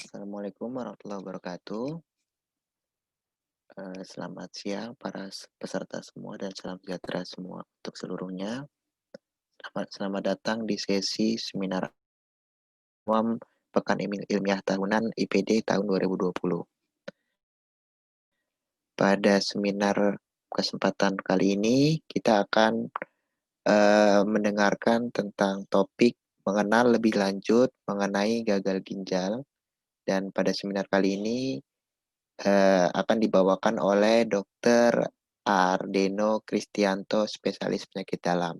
Assalamualaikum warahmatullahi wabarakatuh. Selamat siang para peserta semua dan salam sejahtera semua untuk seluruhnya. Selamat datang di sesi seminar awam Pekan Ilmiah Tahunan IPD tahun 2020. Pada seminar kesempatan kali ini kita akan mendengarkan tentang topik mengenal lebih lanjut mengenai gagal ginjal, dan pada seminar kali ini akan dibawakan oleh Dr. Ardeno Kristianto, spesialis penyakit dalam.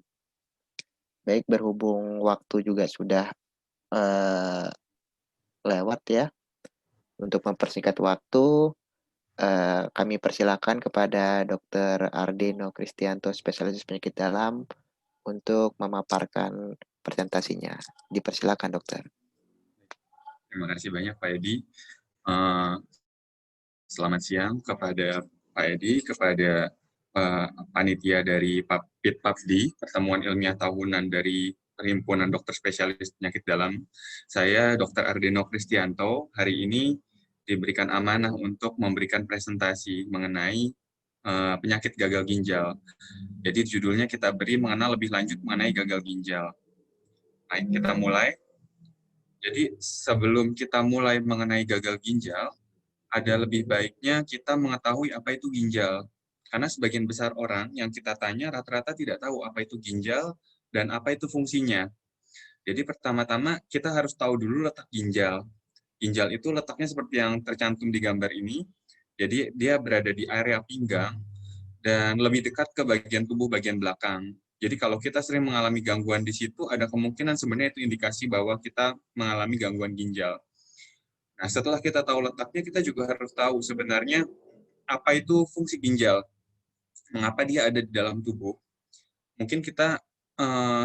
Baik, berhubung waktu juga sudah uh, lewat ya, untuk mempersingkat waktu, kami persilakan kepada Dr. Ardeno Kristianto, spesialis penyakit dalam, untuk memaparkan presentasinya. Dipersilakan, dokter. Terima kasih banyak Pak Edi. Uh, Selamat siang kepada Pak Edi, kepada panitia dari PIT-PAPDI, Pertemuan Ilmiah Tahunan dari Perhimpunan Dokter Spesialis Penyakit Dalam. Saya Dr. Ardeno Kristianto, hari ini diberikan amanah untuk memberikan presentasi mengenai penyakit gagal ginjal. Jadi judulnya kita beri mengenal lebih lanjut mengenai gagal ginjal. Baik, kita mulai. Jadi sebelum kita mulai mengenai gagal ginjal, ada lebih baiknya kita mengetahui apa itu ginjal. Karena sebagian besar orang yang kita tanya rata-rata tidak tahu apa itu ginjal dan apa itu fungsinya. Jadi pertama-tama kita harus tahu dulu letak ginjal. Ginjal itu letaknya seperti yang tercantum di gambar ini. Jadi dia berada di area pinggang dan lebih dekat ke bagian tubuh bagian belakang. Jadi kalau kita sering mengalami gangguan di situ, ada kemungkinan sebenarnya itu indikasi bahwa kita mengalami gangguan ginjal. Nah, setelah kita tahu letaknya, kita juga harus tahu sebenarnya apa itu fungsi ginjal, mengapa dia ada di dalam tubuh. Mungkin kita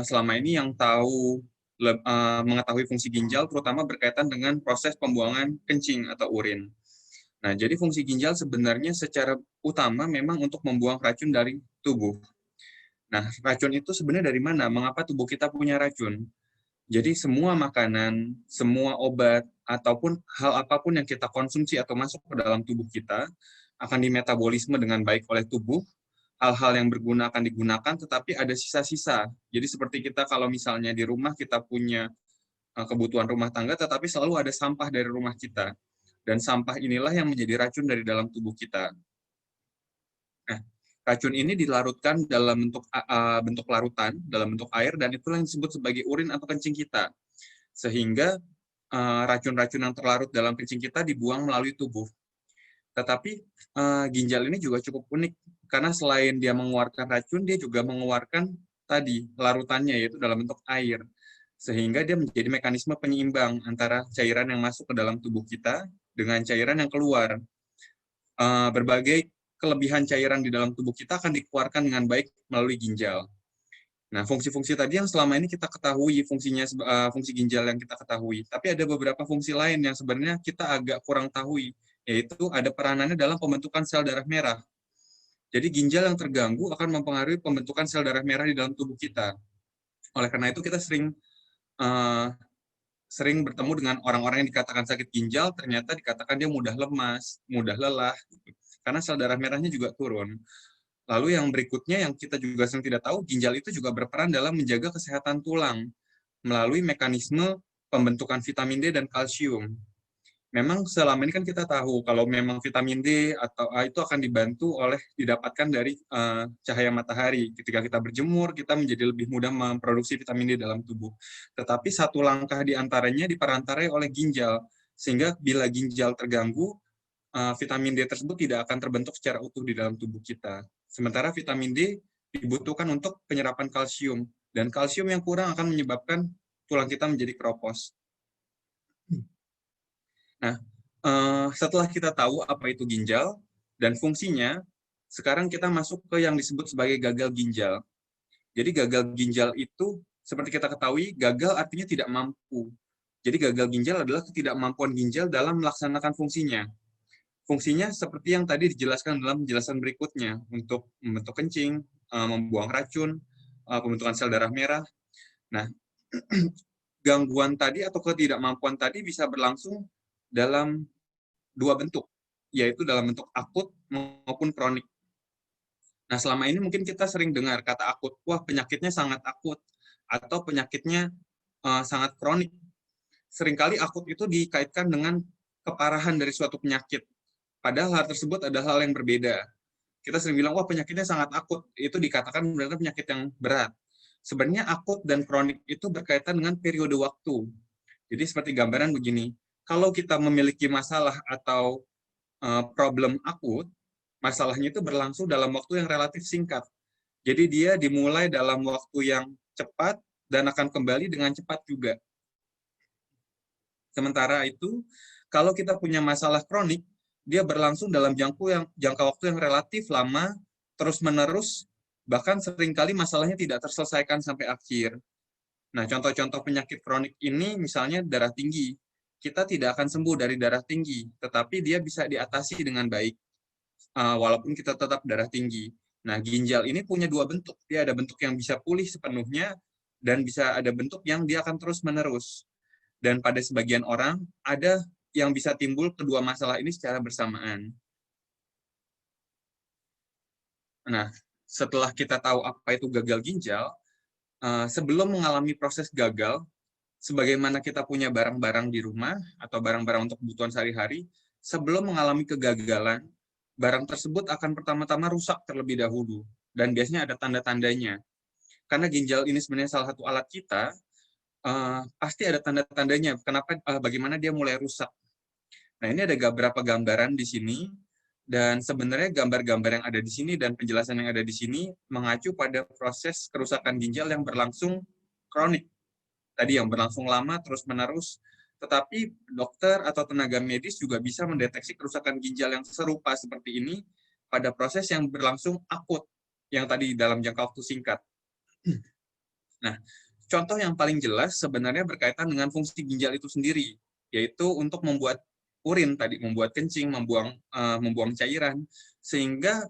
selama ini yang tahu mengetahui fungsi ginjal terutama berkaitan dengan proses pembuangan kencing atau urin. Nah, jadi fungsi ginjal sebenarnya secara utama memang untuk membuang racun dari tubuh. Nah, racun itu sebenarnya dari mana? Mengapa tubuh kita punya racun? Jadi semua makanan, semua obat, ataupun hal apapun yang kita konsumsi atau masuk ke dalam tubuh kita akan dimetabolisme dengan baik oleh tubuh. Hal-hal yang berguna akan digunakan, tetapi ada sisa-sisa. Jadi seperti kita kalau misalnya di rumah kita punya kebutuhan rumah tangga, tetapi selalu ada sampah dari rumah kita. Dan sampah inilah yang menjadi racun dari dalam tubuh kita. Nah, racun ini dilarutkan dalam bentuk larutan, dalam bentuk air, dan itulah yang disebut sebagai urin atau kencing kita. Sehingga racun-racun yang terlarut dalam kencing kita dibuang melalui tubuh. Tetapi ginjal ini juga cukup unik, karena selain dia mengeluarkan racun, dia juga mengeluarkan tadi larutannya, yaitu dalam bentuk air. Sehingga dia menjadi mekanisme penyeimbang antara cairan yang masuk ke dalam tubuh kita dengan cairan yang keluar. Berbagai kelebihan cairan di dalam tubuh kita akan dikeluarkan dengan baik melalui ginjal. Nah, fungsi-fungsi tadi yang selama ini kita ketahui, fungsi ginjal yang kita ketahui. Tapi ada beberapa fungsi lain yang sebenarnya kita agak kurang tahu, yaitu ada peranannya dalam pembentukan sel darah merah. Jadi ginjal yang terganggu akan mempengaruhi pembentukan sel darah merah di dalam tubuh kita. Oleh karena itu kita uh, sering bertemu dengan orang-orang yang dikatakan sakit ginjal, ternyata dikatakan dia mudah lemas, mudah lelah, karena sel darah merahnya juga turun. Lalu yang berikutnya yang kita juga sering tidak tahu, ginjal itu juga berperan dalam menjaga kesehatan tulang melalui mekanisme pembentukan vitamin D dan kalsium. Memang selama ini kan kita tahu kalau memang vitamin D atau A itu akan dibantu oleh didapatkan dari cahaya matahari. Ketika kita berjemur, kita menjadi lebih mudah memproduksi vitamin D dalam tubuh. Tetapi satu langkah di antaranya diperantarai oleh ginjal, sehingga bila ginjal terganggu, vitamin D tersebut tidak akan terbentuk secara utuh di dalam tubuh kita. Sementara vitamin D dibutuhkan untuk penyerapan kalsium, dan kalsium yang kurang akan menyebabkan tulang kita menjadi keropos. Nah, setelah kita tahu apa itu ginjal dan fungsinya, sekarang kita masuk ke yang disebut sebagai gagal ginjal. Jadi gagal ginjal itu, seperti kita ketahui, gagal artinya tidak mampu. Jadi gagal ginjal adalah ketidakmampuan ginjal dalam melaksanakan fungsinya. Fungsinya seperti yang tadi dijelaskan dalam penjelasan berikutnya, untuk membentuk kencing, membuang racun, pembentukan sel darah merah. Nah, gangguan tadi atau ketidakmampuan tadi bisa berlangsung dalam dua bentuk, yaitu dalam bentuk akut maupun kronik. Nah, selama ini mungkin kita sering dengar kata akut, wah penyakitnya sangat akut, atau penyakitnya sangat kronik. Seringkali akut itu dikaitkan dengan keparahan dari suatu penyakit. Padahal hal tersebut adalah hal yang berbeda. Kita sering bilang, wah penyakitnya sangat akut, itu dikatakan benar-benar penyakit yang berat. Sebenarnya akut dan kronik itu berkaitan dengan periode waktu. Jadi seperti gambaran begini, kalau kita memiliki masalah atau problem akut, masalahnya itu berlangsung dalam waktu yang relatif singkat. Jadi dia dimulai dalam waktu yang cepat dan akan kembali dengan cepat juga. Sementara itu, kalau kita punya masalah kronik, dia berlangsung dalam jangka waktu yang relatif lama, terus-menerus, bahkan seringkali masalahnya tidak terselesaikan sampai akhir. Nah, contoh-contoh penyakit kronik ini misalnya darah tinggi. Kita tidak akan sembuh dari darah tinggi, tetapi dia bisa diatasi dengan baik, walaupun kita tetap darah tinggi. Nah, ginjal ini punya dua bentuk. Dia ada bentuk yang bisa pulih sepenuhnya, dan bisa ada bentuk yang dia akan terus-menerus. Dan pada sebagian orang, ada yang bisa timbul kedua masalah ini secara bersamaan. Nah, setelah kita tahu apa itu gagal ginjal, sebelum mengalami proses gagal, sebagaimana kita punya barang-barang di rumah atau barang-barang untuk kebutuhan sehari-hari, sebelum mengalami kegagalan, barang tersebut akan pertama-tama rusak terlebih dahulu. Dan biasanya ada tanda-tandanya. Karena ginjal ini sebenarnya salah satu alat kita, pasti ada tanda-tandanya. Bagaimana dia mulai rusak. Nah, ini ada beberapa gambaran di sini, dan sebenarnya gambar-gambar yang ada di sini dan penjelasan yang ada di sini mengacu pada proses kerusakan ginjal yang berlangsung kronik. Tadi yang berlangsung lama, terus-menerus, tetapi dokter atau tenaga medis juga bisa mendeteksi kerusakan ginjal yang serupa seperti ini pada proses yang berlangsung akut, yang tadi dalam jangka waktu singkat. Nah, contoh yang paling jelas sebenarnya berkaitan dengan fungsi ginjal itu sendiri, yaitu untuk membuat urin tadi, membuat kencing, membuang cairan, sehingga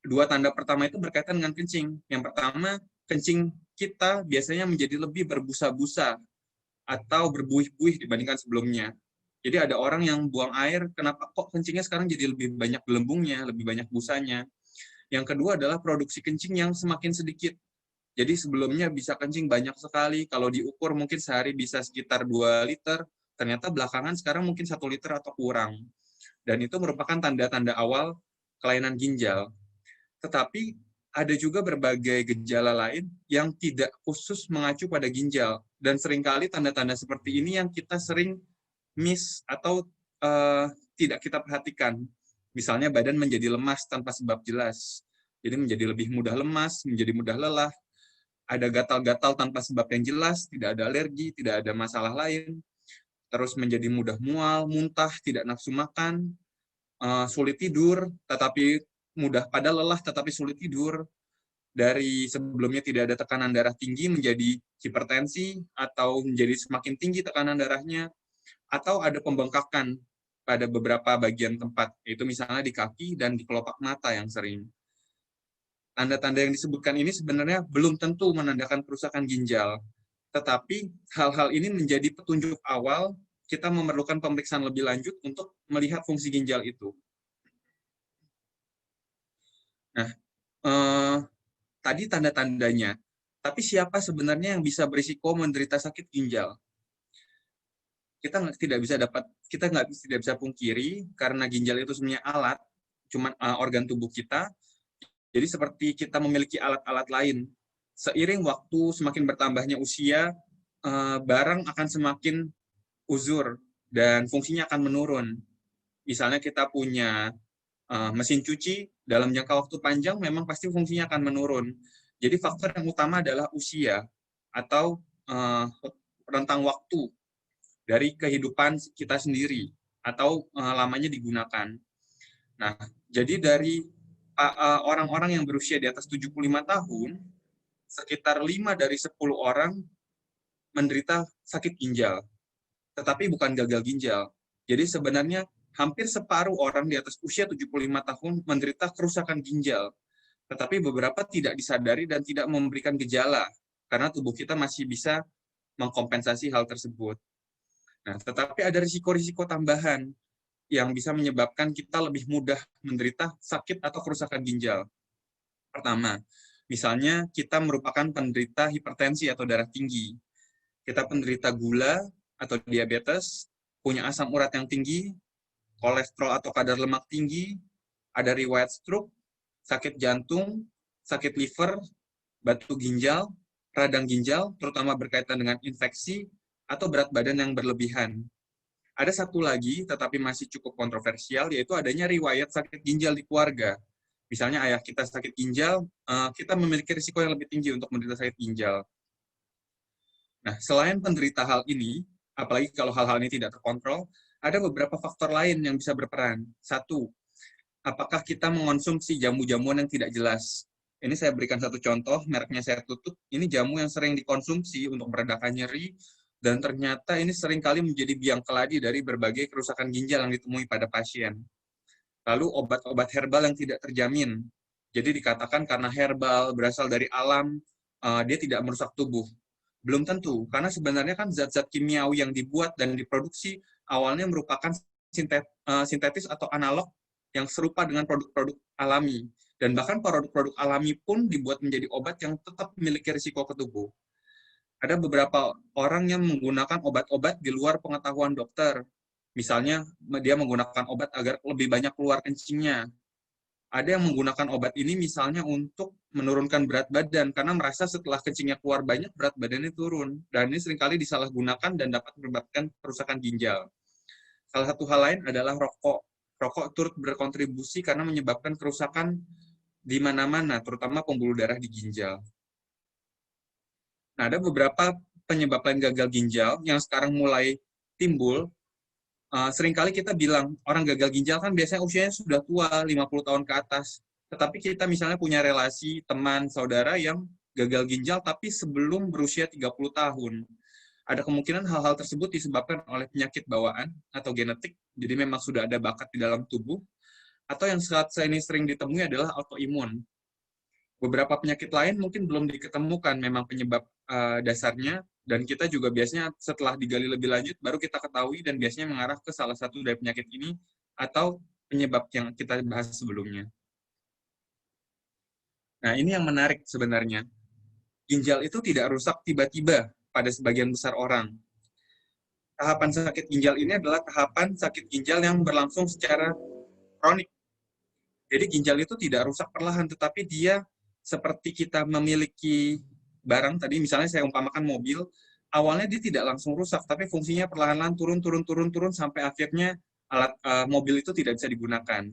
dua tanda pertama itu berkaitan dengan kencing. Yang pertama, kencing kita biasanya menjadi lebih berbusa-busa atau berbuih-buih dibandingkan sebelumnya. Jadi ada orang yang buang air, kenapa kok kencingnya sekarang jadi lebih banyak gelembungnya, lebih banyak busanya. Yang kedua adalah produksi kencing yang semakin sedikit. Jadi sebelumnya bisa kencing banyak sekali, kalau diukur mungkin sehari bisa sekitar 2 liter, ternyata belakangan sekarang mungkin 1 liter atau kurang. Dan itu merupakan tanda-tanda awal kelainan ginjal. Tetapi ada juga berbagai gejala lain yang tidak khusus mengacu pada ginjal. Dan seringkali tanda-tanda seperti ini yang kita sering miss atau tidak kita perhatikan. Misalnya badan menjadi lemas tanpa sebab jelas. Jadi menjadi lebih mudah lemas, menjadi mudah lelah, ada gatal-gatal tanpa sebab yang jelas, tidak ada alergi, tidak ada masalah lain, terus menjadi mudah mual, muntah, tidak nafsu makan, sulit tidur, tetapi mudah pada lelah tetapi sulit tidur, dari sebelumnya tidak ada tekanan darah tinggi menjadi hipertensi, atau menjadi semakin tinggi tekanan darahnya, atau ada pembengkakan pada beberapa bagian tempat, yaitu misalnya di kaki dan di kelopak mata yang sering. Tanda-tanda yang disebutkan ini sebenarnya belum tentu menandakan kerusakan ginjal, tetapi hal-hal ini menjadi petunjuk awal kita memerlukan pemeriksaan lebih lanjut untuk melihat fungsi ginjal itu. Nah, tadi tanda-tandanya. Tapi siapa sebenarnya yang bisa berisiko menderita sakit ginjal? Kita tidak bisa pungkiri karena ginjal itu sebenarnya alat, cuma organ tubuh kita. Jadi seperti kita memiliki alat-alat lain. Seiring waktu semakin bertambahnya usia, barang akan semakin uzur dan fungsinya akan menurun. Misalnya kita punya mesin cuci, dalam jangka waktu panjang memang pasti fungsinya akan menurun. Jadi faktor yang utama adalah usia atau rentang waktu dari kehidupan kita sendiri atau lamanya digunakan. Nah, jadi dari orang-orang yang berusia di atas 75 tahun, sekitar 5 dari 10 orang menderita sakit ginjal, tetapi bukan gagal ginjal. Jadi sebenarnya hampir separuh orang di atas usia 75 tahun menderita kerusakan ginjal, tetapi beberapa tidak disadari dan tidak memberikan gejala, karena tubuh kita masih bisa mengkompensasi hal tersebut. Nah, tetapi ada risiko-risiko tambahan yang bisa menyebabkan kita lebih mudah menderita sakit atau kerusakan ginjal. Pertama, misalnya kita merupakan penderita hipertensi atau darah tinggi. Kita penderita gula atau diabetes, punya asam urat yang tinggi, kolesterol atau kadar lemak tinggi, ada riwayat stroke, sakit jantung, sakit liver, batu ginjal, radang ginjal, terutama berkaitan dengan infeksi, atau berat badan yang berlebihan. Ada satu lagi, tetapi masih cukup kontroversial, yaitu adanya riwayat sakit ginjal di keluarga. Misalnya ayah kita sakit ginjal, kita memiliki risiko yang lebih tinggi untuk menderita sakit ginjal. Nah, selain penderita hal ini, apalagi kalau hal-hal ini tidak terkontrol, ada beberapa faktor lain yang bisa berperan. Satu, apakah kita mengonsumsi jamu-jamuan yang tidak jelas? Ini saya berikan satu contoh, mereknya saya tutup. Ini jamu yang sering dikonsumsi untuk meredakan nyeri, dan ternyata ini seringkali menjadi biang keladi dari berbagai kerusakan ginjal yang ditemui pada pasien. Lalu obat-obat herbal yang tidak terjamin. Jadi dikatakan karena herbal, berasal dari alam, dia tidak merusak tubuh. Belum tentu, karena sebenarnya kan zat-zat kimiawi yang dibuat dan diproduksi awalnya merupakan sintetis atau analog yang serupa dengan produk-produk alami. Dan bahkan produk-produk alami pun dibuat menjadi obat yang tetap memiliki risiko ke tubuh. Ada beberapa orang yang menggunakan obat-obat di luar pengetahuan dokter. Misalnya, dia menggunakan obat agar lebih banyak keluar kencingnya. Ada yang menggunakan obat ini misalnya untuk menurunkan berat badan, karena merasa setelah kencingnya keluar banyak, berat badannya turun. Dan ini seringkali disalahgunakan dan dapat menyebabkan kerusakan ginjal. Salah satu hal lain adalah rokok. Rokok turut berkontribusi karena menyebabkan kerusakan di mana-mana, terutama pembuluh darah di ginjal. Nah, ada beberapa penyebab lain gagal ginjal yang sekarang mulai timbul. Seringkali kita bilang, orang gagal ginjal kan biasanya usianya sudah tua, 50 tahun ke atas. Tetapi kita misalnya punya relasi, teman, saudara yang gagal ginjal tapi sebelum berusia 30 tahun. Ada kemungkinan hal-hal tersebut disebabkan oleh penyakit bawaan atau genetik, jadi memang sudah ada bakat di dalam tubuh, atau yang saat ini sering ditemui adalah autoimun. Beberapa penyakit lain mungkin belum diketemukan memang penyebab dasarnya, dan kita juga biasanya setelah digali lebih lanjut, baru kita ketahui dan biasanya mengarah ke salah satu dari penyakit ini, atau penyebab yang kita bahas sebelumnya. Nah, ini yang menarik sebenarnya. Ginjal itu tidak rusak tiba-tiba pada sebagian besar orang. Tahapan sakit ginjal ini adalah tahapan sakit ginjal yang berlangsung secara kronik. Jadi ginjal itu tidak rusak perlahan, tetapi dia seperti kita memiliki barang tadi, misalnya saya umpamakan mobil, awalnya dia tidak langsung rusak, tapi fungsinya perlahan-lahan turun sampai akhirnya mobil itu tidak bisa digunakan.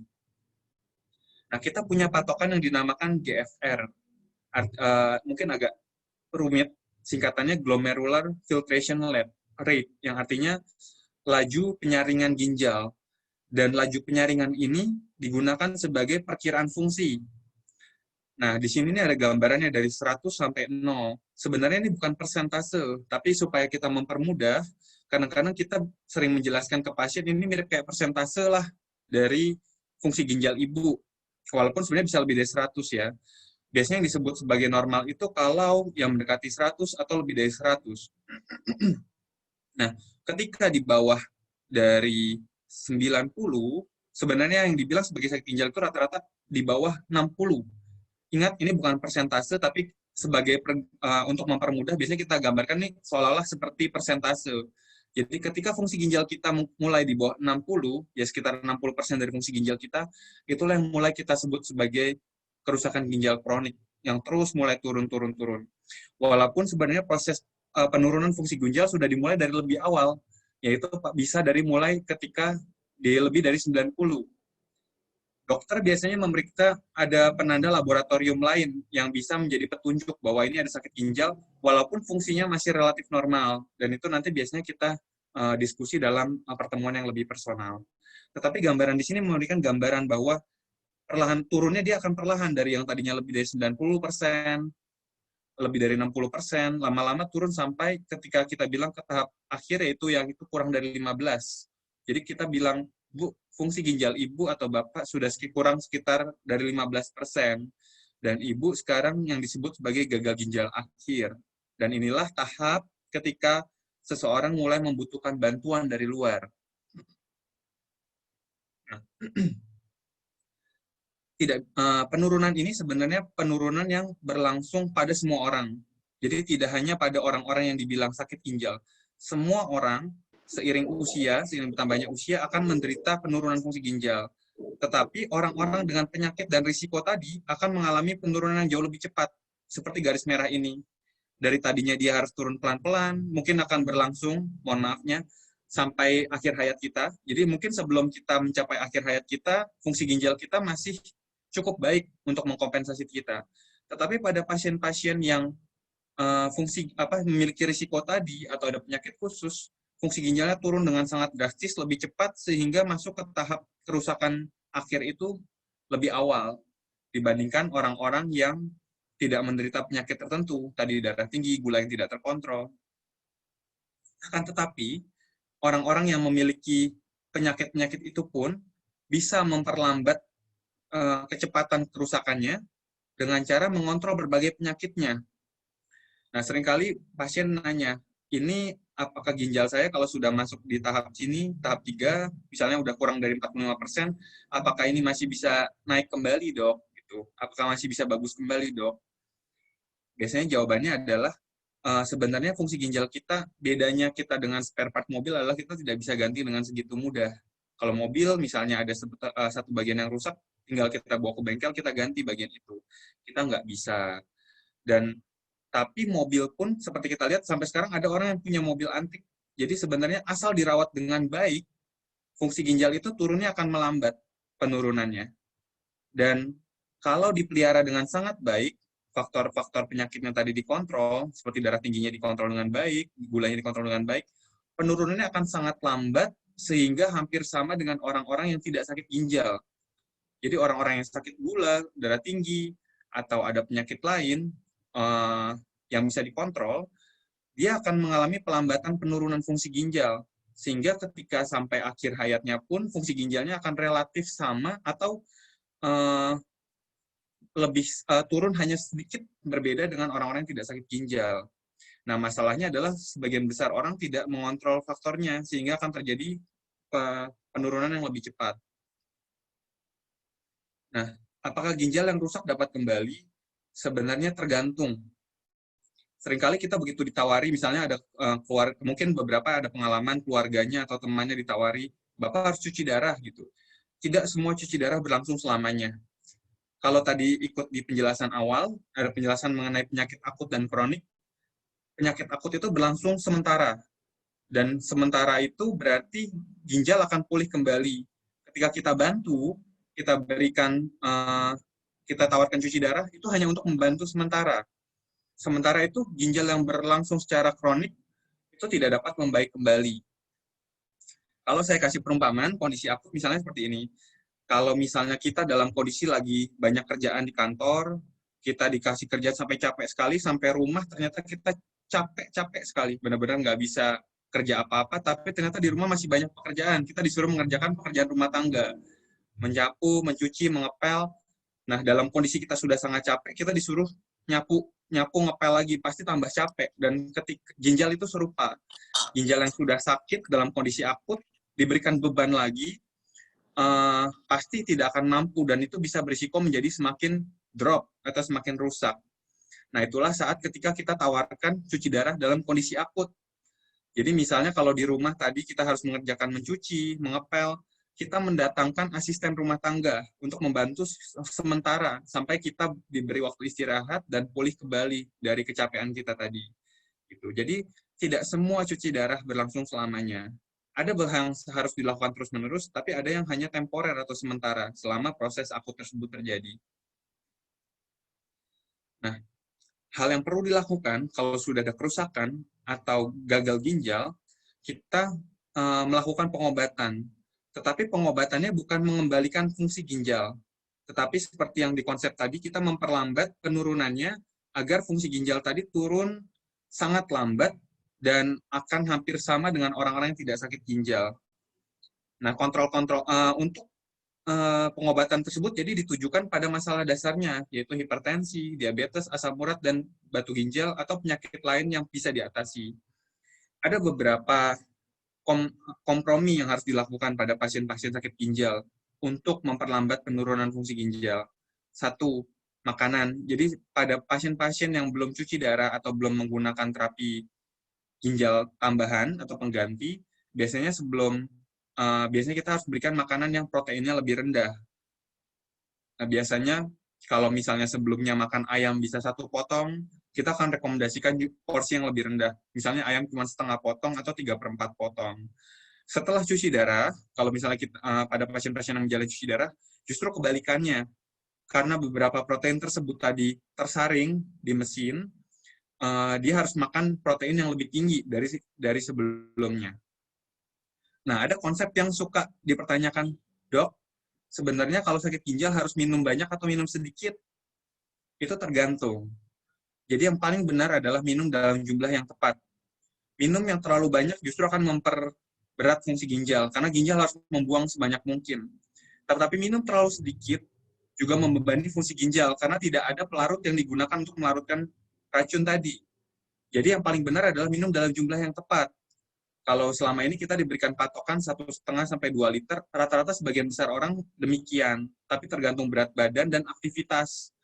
Nah, kita punya patokan yang dinamakan GFR. Mungkin agak rumit, singkatannya Glomerular Filtration Rate, yang artinya laju penyaringan ginjal. Dan laju penyaringan ini digunakan sebagai perkiraan fungsi. Nah, di sini ada gambarannya dari 100 sampai 0. Sebenarnya ini bukan persentase, tapi supaya kita mempermudah, kadang-kadang kita sering menjelaskan ke pasien, ini mirip kayak persentase lah dari fungsi ginjal ibu. Walaupun sebenarnya bisa lebih dari 100 ya. Biasanya yang disebut sebagai normal itu kalau yang mendekati 100 atau lebih dari 100. Nah, ketika di bawah dari 90, sebenarnya yang dibilang sebagai sakit ginjal itu rata-rata di bawah 60. Ingat, ini bukan persentase, tapi sebagai untuk mempermudah, biasanya kita gambarkan nih seolah-olah seperti persentase. Jadi ketika fungsi ginjal kita mulai di bawah 60, ya sekitar 60% dari fungsi ginjal kita, itulah yang mulai kita sebut sebagai kerusakan ginjal kronik, yang terus mulai turun. Walaupun sebenarnya proses penurunan fungsi ginjal sudah dimulai dari lebih awal, yaitu bisa dari mulai ketika di lebih dari 90. Dokter biasanya memeriksa ada penanda laboratorium lain yang bisa menjadi petunjuk bahwa ini ada sakit ginjal, walaupun fungsinya masih relatif normal. Dan itu nanti biasanya kita diskusi dalam pertemuan yang lebih personal. Tetapi gambaran di sini memberikan gambaran bahwa perlahan turunnya dia akan perlahan dari yang tadinya lebih dari 90%, lebih dari 60%, lama-lama turun sampai ketika kita bilang ke tahap akhir, yaitu yang itu kurang dari 15. Jadi kita bilang, Bu, fungsi ginjal ibu atau bapak sudah kurang sekitar dari 15%. Dan ibu sekarang yang disebut sebagai gagal ginjal akhir. Dan inilah tahap ketika seseorang mulai membutuhkan bantuan dari luar. Nah, penurunan ini sebenarnya penurunan yang berlangsung pada semua orang. Jadi tidak hanya pada orang-orang yang dibilang sakit ginjal. Semua orang seiring bertambahnya usia akan menderita penurunan fungsi ginjal. Tetapi orang-orang dengan penyakit dan risiko tadi akan mengalami penurunan yang jauh lebih cepat, seperti garis merah ini. Dari tadinya dia harus turun pelan-pelan, mungkin akan berlangsung, mohon maafnya, sampai akhir hayat kita. Jadi mungkin sebelum kita mencapai akhir hayat kita, fungsi ginjal kita masih cukup baik untuk mengkompensasi kita. Tetapi pada pasien-pasien yang memiliki risiko tadi atau ada penyakit khusus, fungsi ginjalnya turun dengan sangat drastis lebih cepat sehingga masuk ke tahap kerusakan akhir itu lebih awal dibandingkan orang-orang yang tidak menderita penyakit tertentu, tadi darah tinggi, gula yang tidak terkontrol. Akan tetapi, orang-orang yang memiliki penyakit-penyakit itu pun bisa memperlambat kecepatan kerusakannya dengan cara mengontrol berbagai penyakitnya. Nah, seringkali pasien nanya, ini apakah ginjal saya kalau sudah masuk di tahap sini, tahap 3, misalnya udah kurang dari 45%, apakah ini masih bisa naik kembali, Dok? Gitu. Apakah masih bisa bagus kembali, Dok? Biasanya jawabannya adalah, sebenarnya fungsi ginjal kita, bedanya kita dengan spare part mobil adalah kita tidak bisa ganti dengan segitu mudah. Kalau mobil, misalnya ada satu bagian yang rusak, tinggal kita bawa ke bengkel, kita ganti bagian itu. Kita nggak bisa. Dan tapi mobil pun, seperti kita lihat, sampai sekarang ada orang yang punya mobil antik. Jadi sebenarnya asal dirawat dengan baik, fungsi ginjal itu turunnya akan melambat penurunannya. Dan kalau dipelihara dengan sangat baik, faktor-faktor penyakitnya tadi dikontrol, seperti darah tingginya dikontrol dengan baik, gulanya dikontrol dengan baik, penurunannya akan sangat lambat, sehingga hampir sama dengan orang-orang yang tidak sakit ginjal. Jadi orang-orang yang sakit gula, darah tinggi, atau ada penyakit lain yang bisa dikontrol, dia akan mengalami pelambatan penurunan fungsi ginjal. Sehingga ketika sampai akhir hayatnya pun, fungsi ginjalnya akan relatif sama atau lebih turun hanya sedikit berbeda dengan orang-orang yang tidak sakit ginjal. Nah, masalahnya adalah sebagian besar orang tidak mengontrol faktornya, sehingga akan terjadi penurunan yang lebih cepat. Nah, apakah ginjal yang rusak dapat kembali? Sebenarnya tergantung. Seringkali kita begitu ditawari, misalnya ada mungkin beberapa ada pengalaman keluarganya atau temannya ditawari, Bapak harus cuci darah gitu. Tidak semua cuci darah berlangsung selamanya. Kalau tadi ikut di penjelasan awal, ada penjelasan mengenai penyakit akut dan kronik. Penyakit akut itu berlangsung sementara. Dan sementara itu berarti ginjal akan pulih kembali. Ketika kita bantu, kita berikan, kita tawarkan cuci darah, itu hanya untuk membantu sementara. Sementara itu, ginjal yang berlangsung secara kronik itu tidak dapat membaik kembali. Kalau saya kasih perumpamaan, kondisi akut misalnya seperti ini. Kalau misalnya kita dalam kondisi lagi banyak kerjaan di kantor, kita dikasih kerjaan sampai capek sekali, sampai rumah ternyata kita capek-capek sekali, benar-benar nggak bisa kerja apa-apa, tapi ternyata di rumah masih banyak pekerjaan. Kita disuruh mengerjakan pekerjaan rumah tangga, menyapu, mencuci, mengepel. Nah, dalam kondisi kita sudah sangat capek, kita disuruh nyapu ngepel lagi, pasti tambah capek. Dan ketika ginjal itu serupa, ginjal yang sudah sakit dalam kondisi akut diberikan beban lagi, pasti tidak akan mampu, dan itu bisa berisiko menjadi semakin drop atau semakin rusak. Nah, itulah saat ketika kita tawarkan cuci darah dalam kondisi akut. Jadi misalnya kalau di rumah tadi kita harus mengerjakan mencuci, mengepel, kita mendatangkan asisten rumah tangga untuk membantu sementara sampai kita diberi waktu istirahat dan pulih kembali dari kecapean kita tadi. Gitu. Jadi tidak semua cuci darah berlangsung selamanya. Ada yang harus dilakukan terus-menerus, tapi ada yang hanya temporer atau sementara selama proses akut tersebut terjadi. Nah, hal yang perlu dilakukan kalau sudah ada kerusakan atau gagal ginjal, kita melakukan pengobatan. Tetapi pengobatannya bukan mengembalikan fungsi ginjal, tetapi seperti yang di konsep tadi, kita memperlambat penurunannya agar fungsi ginjal tadi turun sangat lambat dan akan hampir sama dengan orang-orang yang tidak sakit ginjal. Nah, kontrol-kontrol untuk pengobatan tersebut jadi ditujukan pada masalah dasarnya, yaitu hipertensi, diabetes, asam urat, dan batu ginjal, atau penyakit lain yang bisa diatasi. ada beberapa kompromi yang harus dilakukan pada pasien-pasien sakit ginjal untuk memperlambat penurunan fungsi ginjal. Satu, makanan. Jadi pada pasien-pasien yang belum cuci darah atau belum menggunakan terapi ginjal tambahan atau pengganti, biasanya biasanya kita harus berikan makanan yang proteinnya lebih rendah. Nah, biasanya kalau misalnya sebelumnya makan ayam bisa 1 potong, kita akan rekomendasikan porsi yang lebih rendah. Misalnya ayam cuma setengah potong atau 3/4 potong. Setelah cuci darah, kalau misalnya pada pasien-pasien yang menjalani cuci darah, justru kebalikannya. Karena beberapa protein tersebut tadi tersaring di mesin, dia harus makan protein yang lebih tinggi dari sebelumnya. Nah, ada konsep yang suka dipertanyakan, dok, sebenarnya kalau sakit ginjal harus minum banyak atau minum sedikit? Itu tergantung. Jadi yang paling benar adalah minum dalam jumlah yang tepat. Minum yang terlalu banyak justru akan memperberat fungsi ginjal, karena ginjal harus membuang sebanyak mungkin. Tetapi minum terlalu sedikit juga membebani fungsi ginjal, karena tidak ada pelarut yang digunakan untuk melarutkan racun tadi. Jadi yang paling benar adalah minum dalam jumlah yang tepat. Kalau selama ini kita diberikan patokan 1,5 sampai 2 liter, rata-rata sebagian besar orang demikian, tapi tergantung berat badan dan aktivitas.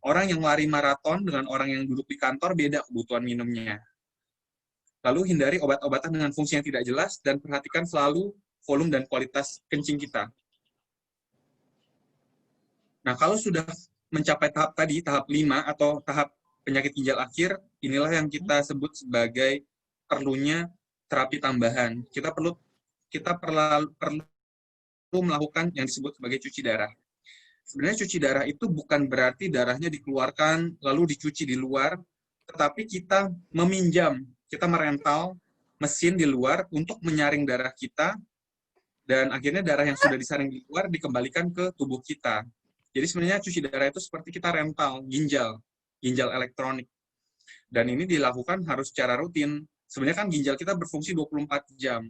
Orang yang lari maraton dengan orang yang duduk di kantor beda kebutuhan minumnya. Lalu hindari obat-obatan dengan fungsi yang tidak jelas dan perhatikan selalu volume dan kualitas kencing kita. Nah, kalau sudah mencapai tahap tadi, tahap 5 atau tahap penyakit ginjal akhir, inilah yang kita sebut sebagai perlunya terapi tambahan. Kita perlu melakukan yang disebut sebagai cuci darah. Sebenarnya cuci darah itu bukan berarti darahnya dikeluarkan lalu dicuci di luar, tetapi kita merental mesin di luar untuk menyaring darah kita, dan akhirnya darah yang sudah disaring di luar dikembalikan ke tubuh kita. Jadi sebenarnya cuci darah itu seperti kita rental ginjal elektronik. Dan ini dilakukan harus secara rutin. Sebenarnya kan ginjal kita berfungsi 24 jam.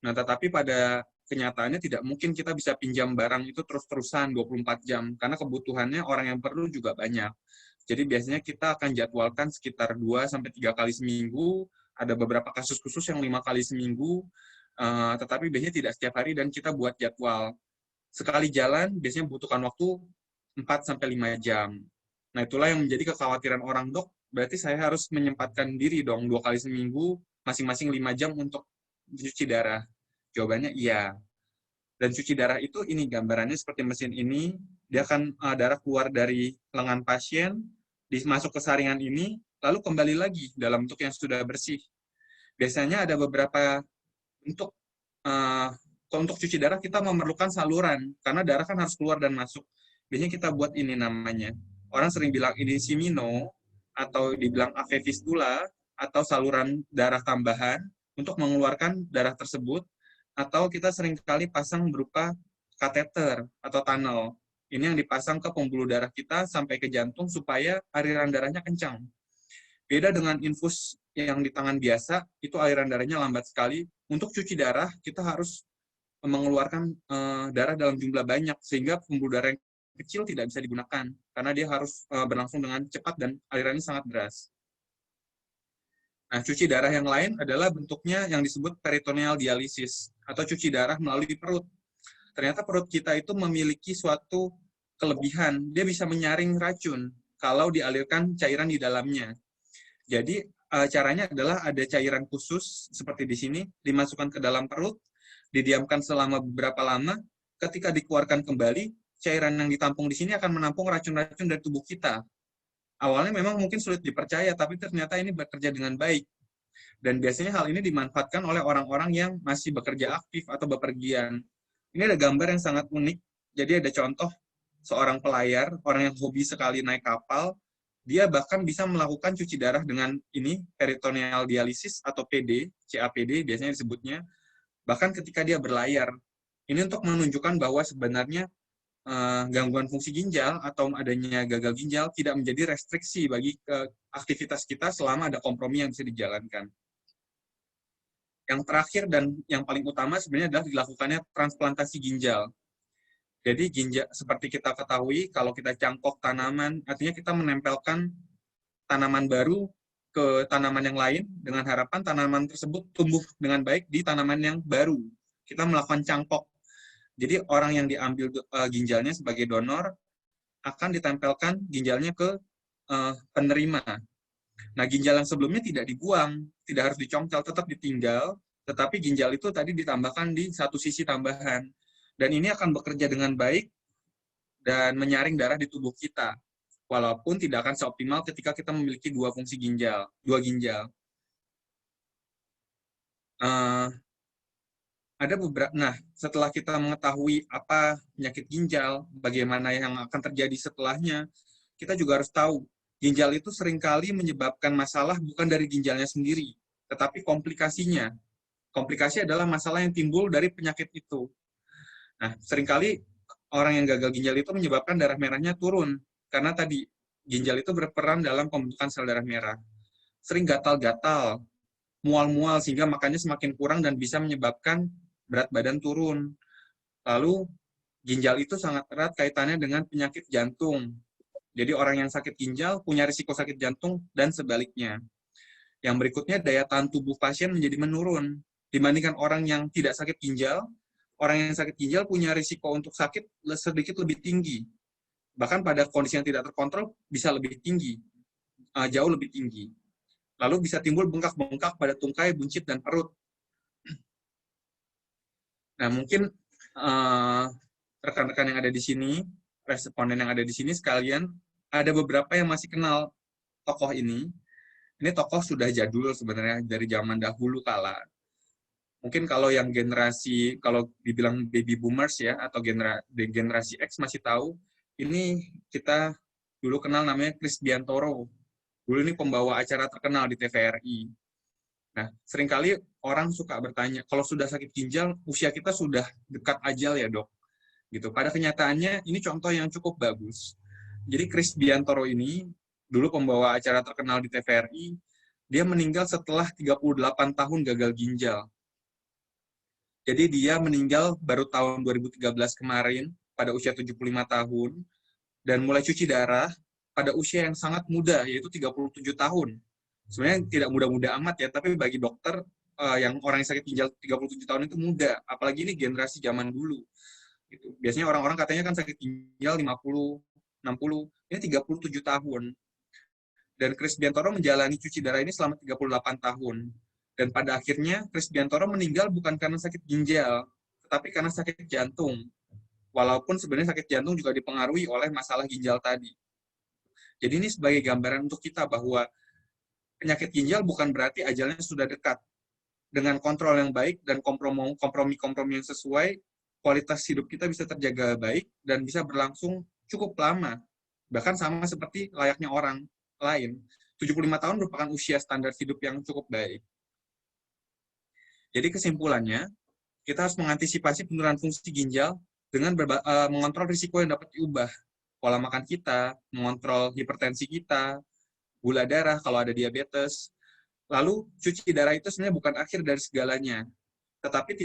Nah, tetapi pada kenyataannya tidak mungkin kita bisa pinjam barang itu terus-terusan 24 jam, karena kebutuhannya orang yang perlu juga banyak. Jadi biasanya kita akan jadwalkan sekitar 2-3 kali seminggu, ada beberapa kasus khusus yang 5 kali seminggu, tetapi biasanya tidak setiap hari dan kita buat jadwal. Sekali jalan biasanya membutuhkan waktu 4-5 jam. Nah, itulah yang menjadi kekhawatiran orang, dok, berarti saya harus menyempatkan diri dong 2 kali seminggu, masing-masing 5 jam untuk cuci darah. Jawabannya iya. Dan cuci darah itu ini gambarannya seperti mesin ini, dia akan darah keluar dari lengan pasien, masuk ke saringan ini, lalu kembali lagi dalam bentuk yang sudah bersih. Biasanya ada beberapa bentuk. Untuk cuci darah kita memerlukan saluran, karena darah kan harus keluar dan masuk. Biasanya kita buat ini namanya. Orang sering bilang ini simino, atau dibilang AV fistula, atau saluran darah tambahan untuk mengeluarkan darah tersebut, atau kita sering kali pasang berupa kateter atau tunnel. Ini yang dipasang ke pembuluh darah kita sampai ke jantung supaya aliran darahnya kencang. Beda dengan infus yang di tangan biasa, itu aliran darahnya lambat sekali. Untuk cuci darah, kita harus mengeluarkan darah dalam jumlah banyak, sehingga pembuluh darah yang kecil tidak bisa digunakan, karena dia harus berlangsung dengan cepat dan alirannya sangat deras. Nah, cuci darah yang lain adalah bentuknya yang disebut peritoneal dialisis, atau cuci darah melalui perut. Ternyata perut kita itu memiliki suatu kelebihan, dia bisa menyaring racun kalau dialirkan cairan di dalamnya. Jadi, caranya adalah ada cairan khusus, seperti di sini, dimasukkan ke dalam perut, didiamkan selama beberapa lama, ketika dikeluarkan kembali, cairan yang ditampung di sini akan menampung racun-racun dari tubuh kita. Awalnya memang mungkin sulit dipercaya, tapi ternyata ini bekerja dengan baik. Dan biasanya hal ini dimanfaatkan oleh orang-orang yang masih bekerja aktif atau bepergian. Ini ada gambar yang sangat unik. Jadi ada contoh seorang pelayar, orang yang hobi sekali naik kapal, dia bahkan bisa melakukan cuci darah dengan ini, peritoneal dialisis atau PD, CAPD biasanya disebutnya, bahkan ketika dia berlayar. Ini untuk menunjukkan bahwa sebenarnya gangguan fungsi ginjal atau adanya gagal ginjal tidak menjadi restriksi bagi aktivitas kita selama ada kompromi yang bisa dijalankan. Yang terakhir dan yang paling utama sebenarnya adalah dilakukannya transplantasi ginjal. Jadi ginjal, seperti kita ketahui, kalau kita cangkok tanaman, artinya kita menempelkan tanaman baru ke tanaman yang lain dengan harapan tanaman tersebut tumbuh dengan baik di tanaman yang baru. Kita melakukan cangkok. Jadi orang yang diambil ginjalnya sebagai donor akan ditempelkan ginjalnya ke penerima. Nah, ginjal yang sebelumnya tidak dibuang, tidak harus dicongkel, tetap ditinggal, tetapi ginjal itu tadi ditambahkan di satu sisi tambahan. Dan ini akan bekerja dengan baik dan menyaring darah di tubuh kita. Walaupun tidak akan seoptimal ketika kita memiliki dua fungsi ginjal, dua ginjal. Ada beberapa. Nah, setelah kita mengetahui apa penyakit ginjal, bagaimana yang akan terjadi setelahnya, kita juga harus tahu ginjal itu seringkali menyebabkan masalah bukan dari ginjalnya sendiri, tetapi komplikasinya. Komplikasi adalah masalah yang timbul dari penyakit itu. Nah, seringkali orang yang gagal ginjal itu menyebabkan darah merahnya turun, karena tadi ginjal itu berperan dalam pembentukan sel darah merah. Sering gatal-gatal, mual-mual, sehingga makannya semakin kurang dan bisa menyebabkan berat badan turun. Lalu, ginjal itu sangat erat kaitannya dengan penyakit jantung. Jadi orang yang sakit ginjal punya risiko sakit jantung dan sebaliknya. Yang berikutnya, daya tahan tubuh pasien menjadi menurun. Dibandingkan orang yang tidak sakit ginjal, orang yang sakit ginjal punya risiko untuk sakit sedikit lebih tinggi. Bahkan pada kondisi yang tidak terkontrol bisa lebih tinggi, jauh lebih tinggi. Lalu bisa timbul bengkak-bengkak pada tungkai, buncit, dan perut. Nah, mungkin rekan-rekan yang ada di sini, responden yang ada di sini sekalian, ada beberapa yang masih kenal tokoh ini. Ini tokoh sudah jadul sebenarnya dari zaman dahulu kala. Mungkin kalau yang generasi, kalau dibilang baby boomers ya, atau generasi X masih tahu, ini kita dulu kenal namanya Chris Biantoro. Dulu ini pembawa acara terkenal di TVRI. Nah, seringkali orang suka bertanya, kalau sudah sakit ginjal, usia kita sudah dekat ajal ya dok? Gitu. Pada kenyataannya, ini contoh yang cukup bagus. Jadi Chris Biantoro ini, dulu pembawa acara terkenal di TVRI, dia meninggal setelah 38 tahun gagal ginjal. Jadi dia meninggal baru tahun 2013 kemarin, pada usia 75 tahun, dan mulai cuci darah pada usia yang sangat muda, yaitu 37 tahun. Sebenarnya tidak muda-muda amat ya, tapi bagi dokter, yang orang yang sakit ginjal 37 tahun itu muda, apalagi ini generasi zaman dulu. Gitu. Biasanya orang-orang katanya kan sakit ginjal 50, 60, ini 37 tahun. Dan Chris Biantoro menjalani cuci darah ini selama 38 tahun. Dan pada akhirnya Chris Biantoro meninggal bukan karena sakit ginjal, tetapi karena sakit jantung. Walaupun sebenarnya sakit jantung juga dipengaruhi oleh masalah ginjal tadi. Jadi ini sebagai gambaran untuk kita bahwa penyakit ginjal bukan berarti ajalnya sudah dekat. Dengan kontrol yang baik dan kompromi-kompromi yang sesuai, kualitas hidup kita bisa terjaga baik dan bisa berlangsung cukup lama. Bahkan sama seperti layaknya orang lain. 75 tahun merupakan usia standar hidup yang cukup baik. Jadi kesimpulannya, kita harus mengantisipasi penurunan fungsi ginjal dengan mengontrol risiko yang dapat diubah. Pola makan kita, mengontrol hipertensi kita, gula darah kalau ada diabetes. Lalu cuci darah itu sebenarnya bukan akhir dari segalanya, tetapi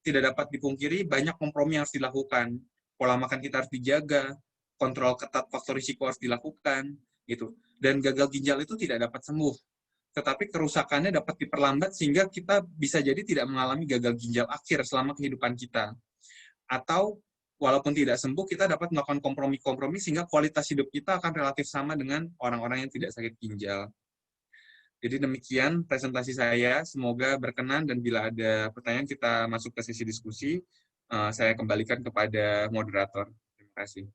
tidak dapat dipungkiri banyak kompromi yang harus dilakukan. Pola makan kita harus dijaga, kontrol ketat faktor risiko harus dilakukan, gitu. Dan gagal ginjal itu tidak dapat sembuh, tetapi kerusakannya dapat diperlambat sehingga kita bisa jadi tidak mengalami gagal ginjal akhir selama kehidupan kita. Atau walaupun tidak sembuh, kita dapat melakukan kompromi-kompromi sehingga kualitas hidup kita akan relatif sama dengan orang-orang yang tidak sakit ginjal. Jadi demikian presentasi saya, semoga berkenan dan bila ada pertanyaan kita masuk ke sesi diskusi, saya kembalikan kepada moderator. Terima kasih.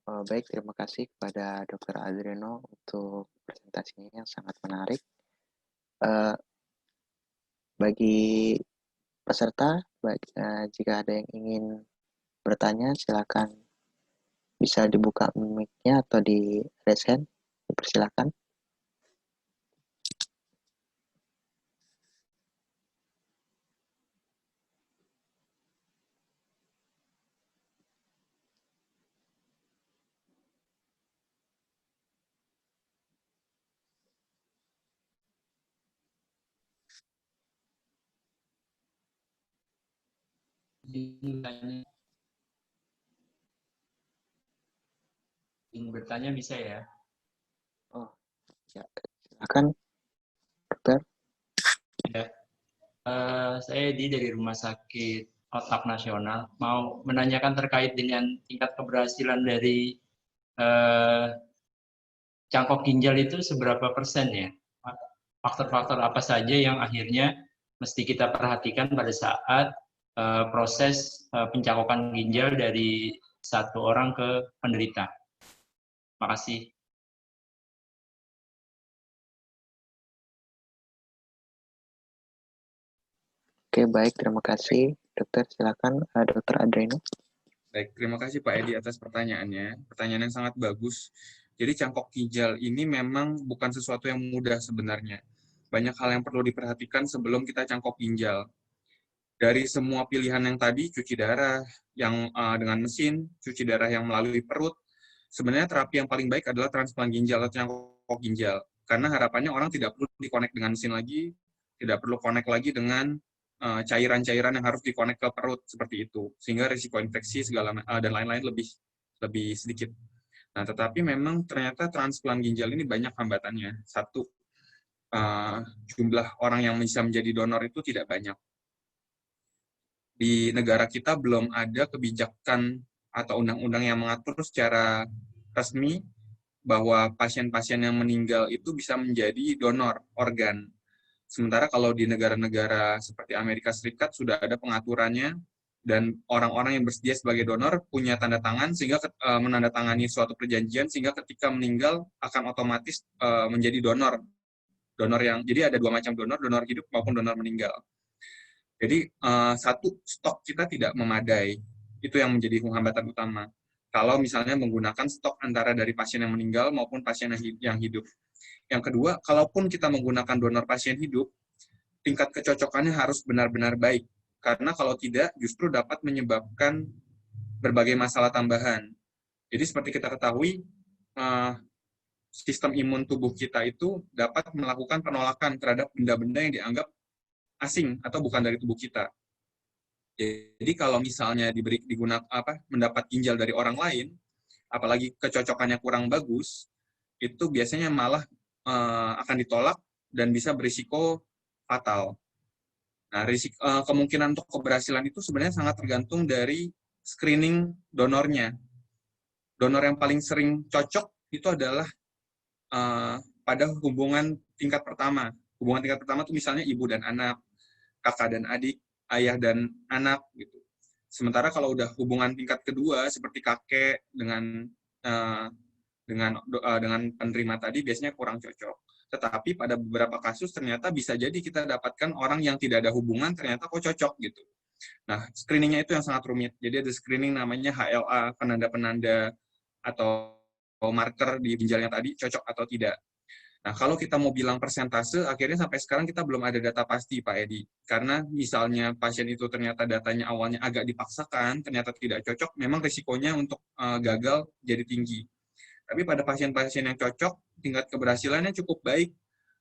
Baik, terima kasih kepada Dr. Adriano untuk presentasinya yang sangat menarik. Bagi peserta, jika ada yang ingin bertanya, silakan bisa dibuka mic-nya atau di raise hand. Persilakan. Ingin bertanya bisa ya? Oh, ya. Silakan, dokter. Ya. Saya Edi dari Rumah Sakit Otak Nasional. Mau menanyakan terkait dengan tingkat keberhasilan dari cangkok ginjal itu seberapa persen ya? Faktor-faktor apa saja yang akhirnya mesti kita perhatikan pada saat proses pencangkokan ginjal dari satu orang ke penderita. Terima kasih. Oke, baik. Terima kasih. Dokter, silakan. Dokter Adreno. Baik, terima kasih Pak Edi atas pertanyaannya. Pertanyaan yang sangat bagus. Jadi cangkok ginjal ini memang bukan sesuatu yang mudah sebenarnya. Banyak hal yang perlu diperhatikan sebelum kita cangkok ginjal. Dari semua pilihan yang tadi, cuci darah yang dengan mesin, cuci darah yang melalui perut, sebenarnya terapi yang paling baik adalah transplant ginjal atau cangkok ginjal. Karena harapannya orang tidak perlu dikonek dengan mesin lagi, tidak perlu konek lagi dengan cairan-cairan yang harus dikonek ke perut seperti itu, sehingga risiko infeksi segala dan lain-lain lebih sedikit. Nah, tetapi memang ternyata transplant ginjal ini banyak hambatannya. Satu, jumlah orang yang bisa menjadi donor itu tidak banyak. Di negara kita belum ada kebijakan atau undang-undang yang mengatur secara resmi bahwa pasien-pasien yang meninggal itu bisa menjadi donor organ. Sementara kalau di negara-negara seperti Amerika Serikat sudah ada pengaturannya dan orang-orang yang bersedia sebagai donor punya tanda tangan sehingga menandatangani suatu perjanjian sehingga ketika meninggal akan otomatis menjadi donor. Donor yang jadi ada dua macam donor, donor hidup maupun donor meninggal. Jadi satu, stok kita tidak memadai. Itu yang menjadi hambatan utama. Kalau misalnya menggunakan stok antara dari pasien yang meninggal maupun pasien yang hidup. Yang kedua, kalaupun kita menggunakan donor pasien hidup, tingkat kecocokannya harus benar-benar baik. Karena kalau tidak, justru dapat menyebabkan berbagai masalah tambahan. Jadi seperti kita ketahui, sistem imun tubuh kita itu dapat melakukan penolakan terhadap benda-benda yang dianggap asing atau bukan dari tubuh kita. Jadi kalau misalnya mendapat ginjal dari orang lain, apalagi kecocokannya kurang bagus, itu biasanya malah akan ditolak dan bisa berisiko fatal. Nah, kemungkinan untuk keberhasilan itu sebenarnya sangat tergantung dari screening donornya. Donor yang paling sering cocok itu adalah pada hubungan tingkat pertama. Hubungan tingkat pertama itu misalnya ibu dan anak, kakak dan adik, ayah dan anak gitu. Sementara kalau udah hubungan tingkat kedua seperti kakek dengan penerima tadi biasanya kurang cocok. Tetapi pada beberapa kasus ternyata bisa jadi kita dapatkan orang yang tidak ada hubungan ternyata kok cocok gitu. Nah, screeningnya itu yang sangat rumit. Jadi ada screening namanya HLA, penanda-penanda atau marker di ginjalnya tadi cocok atau tidak. Nah, kalau kita mau bilang persentase, akhirnya sampai sekarang kita belum ada data pasti, Pak Edi. Karena misalnya pasien itu ternyata datanya awalnya agak dipaksakan, ternyata tidak cocok, memang risikonya untuk gagal jadi tinggi. Tapi pada pasien-pasien yang cocok, tingkat keberhasilannya cukup baik,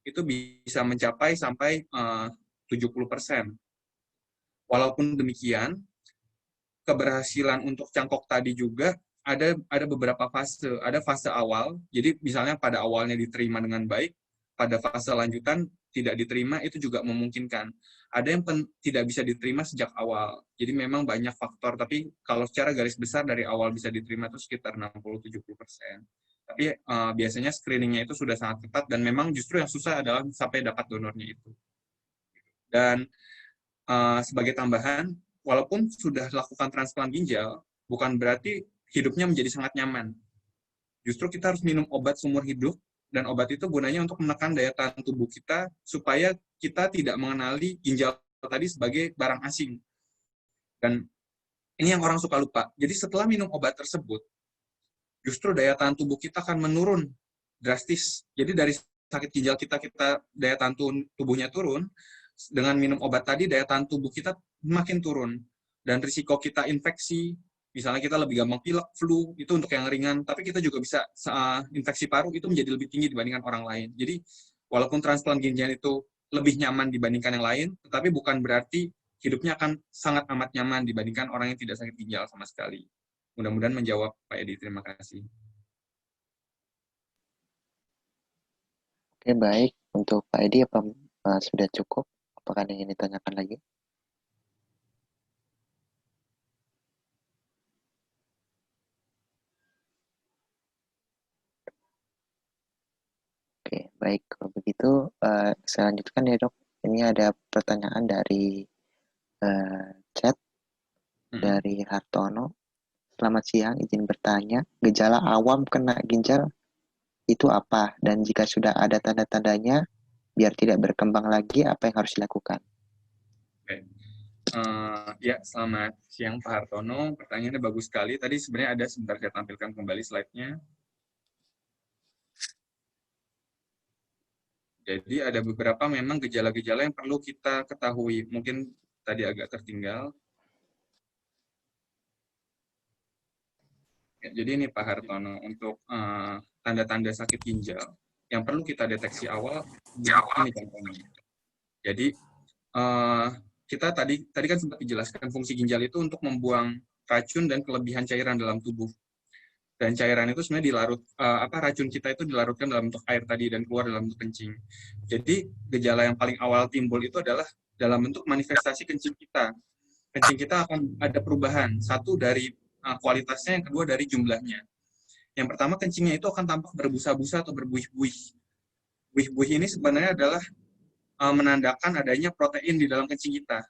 itu bisa mencapai sampai 70%. Walaupun demikian, keberhasilan untuk cangkok tadi juga ada beberapa fase. Ada fase awal, jadi misalnya pada awalnya diterima dengan baik, pada fase lanjutan tidak diterima, itu juga memungkinkan. Ada yang tidak bisa diterima sejak awal. Jadi memang banyak faktor, tapi kalau secara garis besar dari awal bisa diterima itu sekitar 60-70%. Tapi biasanya screeningnya itu sudah sangat ketat, dan memang justru yang susah adalah sampai dapat donornya itu. Dan sebagai tambahan, walaupun sudah lakukan transplant ginjal, bukan berarti hidupnya menjadi sangat nyaman. Justru kita harus minum obat seumur hidup, dan obat itu gunanya untuk menekan daya tahan tubuh kita, supaya kita tidak mengenali ginjal tadi sebagai barang asing. Dan ini yang orang suka lupa. Jadi setelah minum obat tersebut, justru daya tahan tubuh kita akan menurun drastis. Jadi dari sakit ginjal kita daya tahan tubuhnya turun, dengan minum obat tadi daya tahan tubuh kita makin turun. Dan risiko kita infeksi, misalnya kita lebih gampang pilek, flu, itu untuk yang ringan, tapi kita juga bisa infeksi paru itu menjadi lebih tinggi dibandingkan orang lain. Jadi walaupun transplant ginjal itu lebih nyaman dibandingkan yang lain, tetapi bukan berarti hidupnya akan sangat amat nyaman dibandingkan orang yang tidak sakit ginjal sama sekali. Mudah-mudahan menjawab, Pak Edi. Terima kasih. Oke, baik. Untuk Pak Edi, apa sudah cukup? Apakah ada yang ingin ditanyakan lagi? Oke, baik. Kalau begitu, saya lanjutkan ya, Dok. Ini ada pertanyaan dari chat dari Hartono. Selamat siang, izin bertanya, gejala awam kena ginjal itu apa? Dan jika sudah ada tanda-tandanya, biar tidak berkembang lagi, apa yang harus dilakukan? Oke. Ya, selamat siang Pak Hartono. Pertanyaannya bagus sekali. Tadi sebenarnya ada, sebentar saya tampilkan kembali slide-nya. Jadi ada beberapa memang gejala-gejala yang perlu kita ketahui. Mungkin tadi agak tertinggal. Ya, jadi ini Pak Hartono, untuk tanda-tanda sakit ginjal yang perlu kita deteksi awal, ini contohnya. Jadi kita tadi kan sempat dijelaskan fungsi ginjal itu untuk membuang racun dan kelebihan cairan dalam tubuh. Dan cairan itu sebenarnya dilarut, racun kita itu dilarutkan dalam bentuk air tadi dan keluar dalam bentuk kencing. Jadi gejala yang paling awal timbul itu adalah dalam bentuk manifestasi kencing kita. Kencing kita akan ada perubahan, satu dari kualitasnya, yang kedua dari jumlahnya. Yang pertama, kencingnya itu akan tampak berbusa-busa atau berbuih-buih. Buih-buih ini sebenarnya adalah menandakan adanya protein di dalam kencing kita.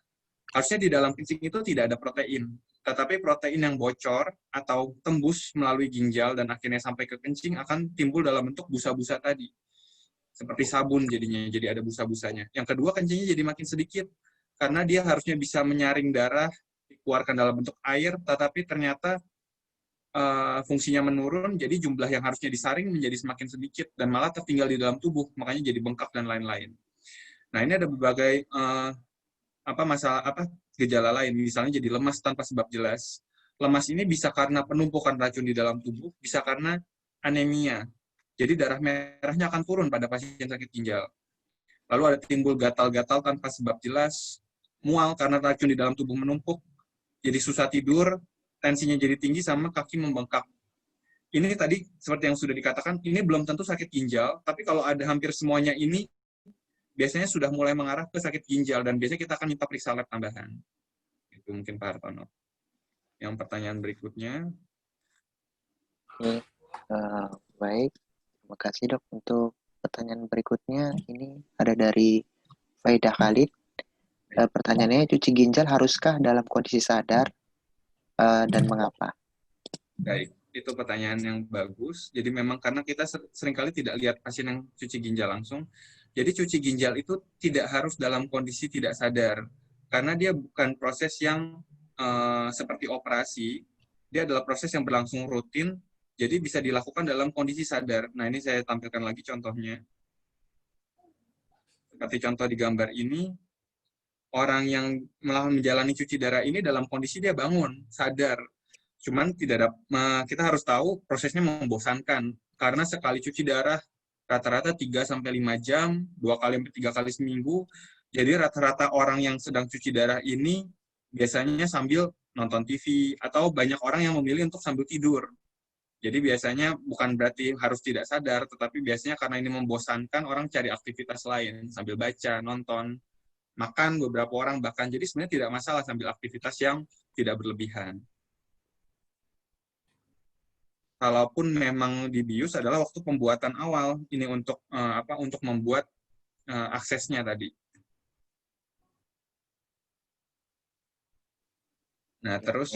Harusnya di dalam kencing itu tidak ada protein, tetapi protein yang bocor atau tembus melalui ginjal dan akhirnya sampai ke kencing akan timbul dalam bentuk busa-busa tadi. Seperti sabun jadinya, jadi ada busa-busanya. Yang kedua, kencingnya jadi makin sedikit, karena dia harusnya bisa menyaring darah, dikeluarkan dalam bentuk air, tetapi ternyata fungsinya menurun, jadi jumlah yang harusnya disaring menjadi semakin sedikit, dan malah tertinggal di dalam tubuh, makanya jadi bengkak dan lain-lain. Nah, ini ada berbagai gejala lain, misalnya jadi lemas tanpa sebab jelas. Lemas ini bisa karena penumpukan racun di dalam tubuh, bisa karena anemia. Jadi darah merahnya akan turun pada pasien sakit ginjal. Lalu ada timbul gatal-gatal tanpa sebab jelas, mual karena racun di dalam tubuh menumpuk, jadi susah tidur, tensinya jadi tinggi, sama kaki membengkak. Ini tadi seperti yang sudah dikatakan, ini belum tentu sakit ginjal, tapi kalau ada hampir semuanya ini, biasanya sudah mulai mengarah ke sakit ginjal, dan biasanya kita akan minta periksa lab tambahan. Itu mungkin Pak Hartono. Yang pertanyaan berikutnya. Oke, baik. Terima kasih, Dok. Untuk pertanyaan berikutnya, ini ada dari Faidah Khalid. Pertanyaannya, cuci ginjal haruskah dalam kondisi sadar dan mengapa? Baik, itu pertanyaan yang bagus. Jadi memang karena kita seringkali tidak lihat pasien yang cuci ginjal langsung, jadi cuci ginjal itu tidak harus dalam kondisi tidak sadar, karena dia bukan proses yang seperti operasi, dia adalah proses yang berlangsung rutin, jadi bisa dilakukan dalam kondisi sadar. Nah, ini saya tampilkan lagi contohnya. Seperti contoh di gambar ini, orang yang menjalani cuci darah ini dalam kondisi dia bangun, sadar. Cuman kita harus tahu prosesnya membosankan, karena sekali cuci darah rata-rata 3-5 jam, 2-3 kali seminggu. Jadi rata-rata orang yang sedang cuci darah ini biasanya sambil nonton TV, atau banyak orang yang memilih untuk sambil tidur. Jadi biasanya bukan berarti harus tidak sadar, tetapi biasanya karena ini membosankan, orang cari aktivitas lain, sambil baca, nonton, makan, beberapa orang bahkan. Jadi sebenarnya tidak masalah sambil aktivitas yang tidak berlebihan. Kalaupun memang dibius adalah waktu pembuatan awal, ini untuk untuk membuat aksesnya tadi. Nah, terus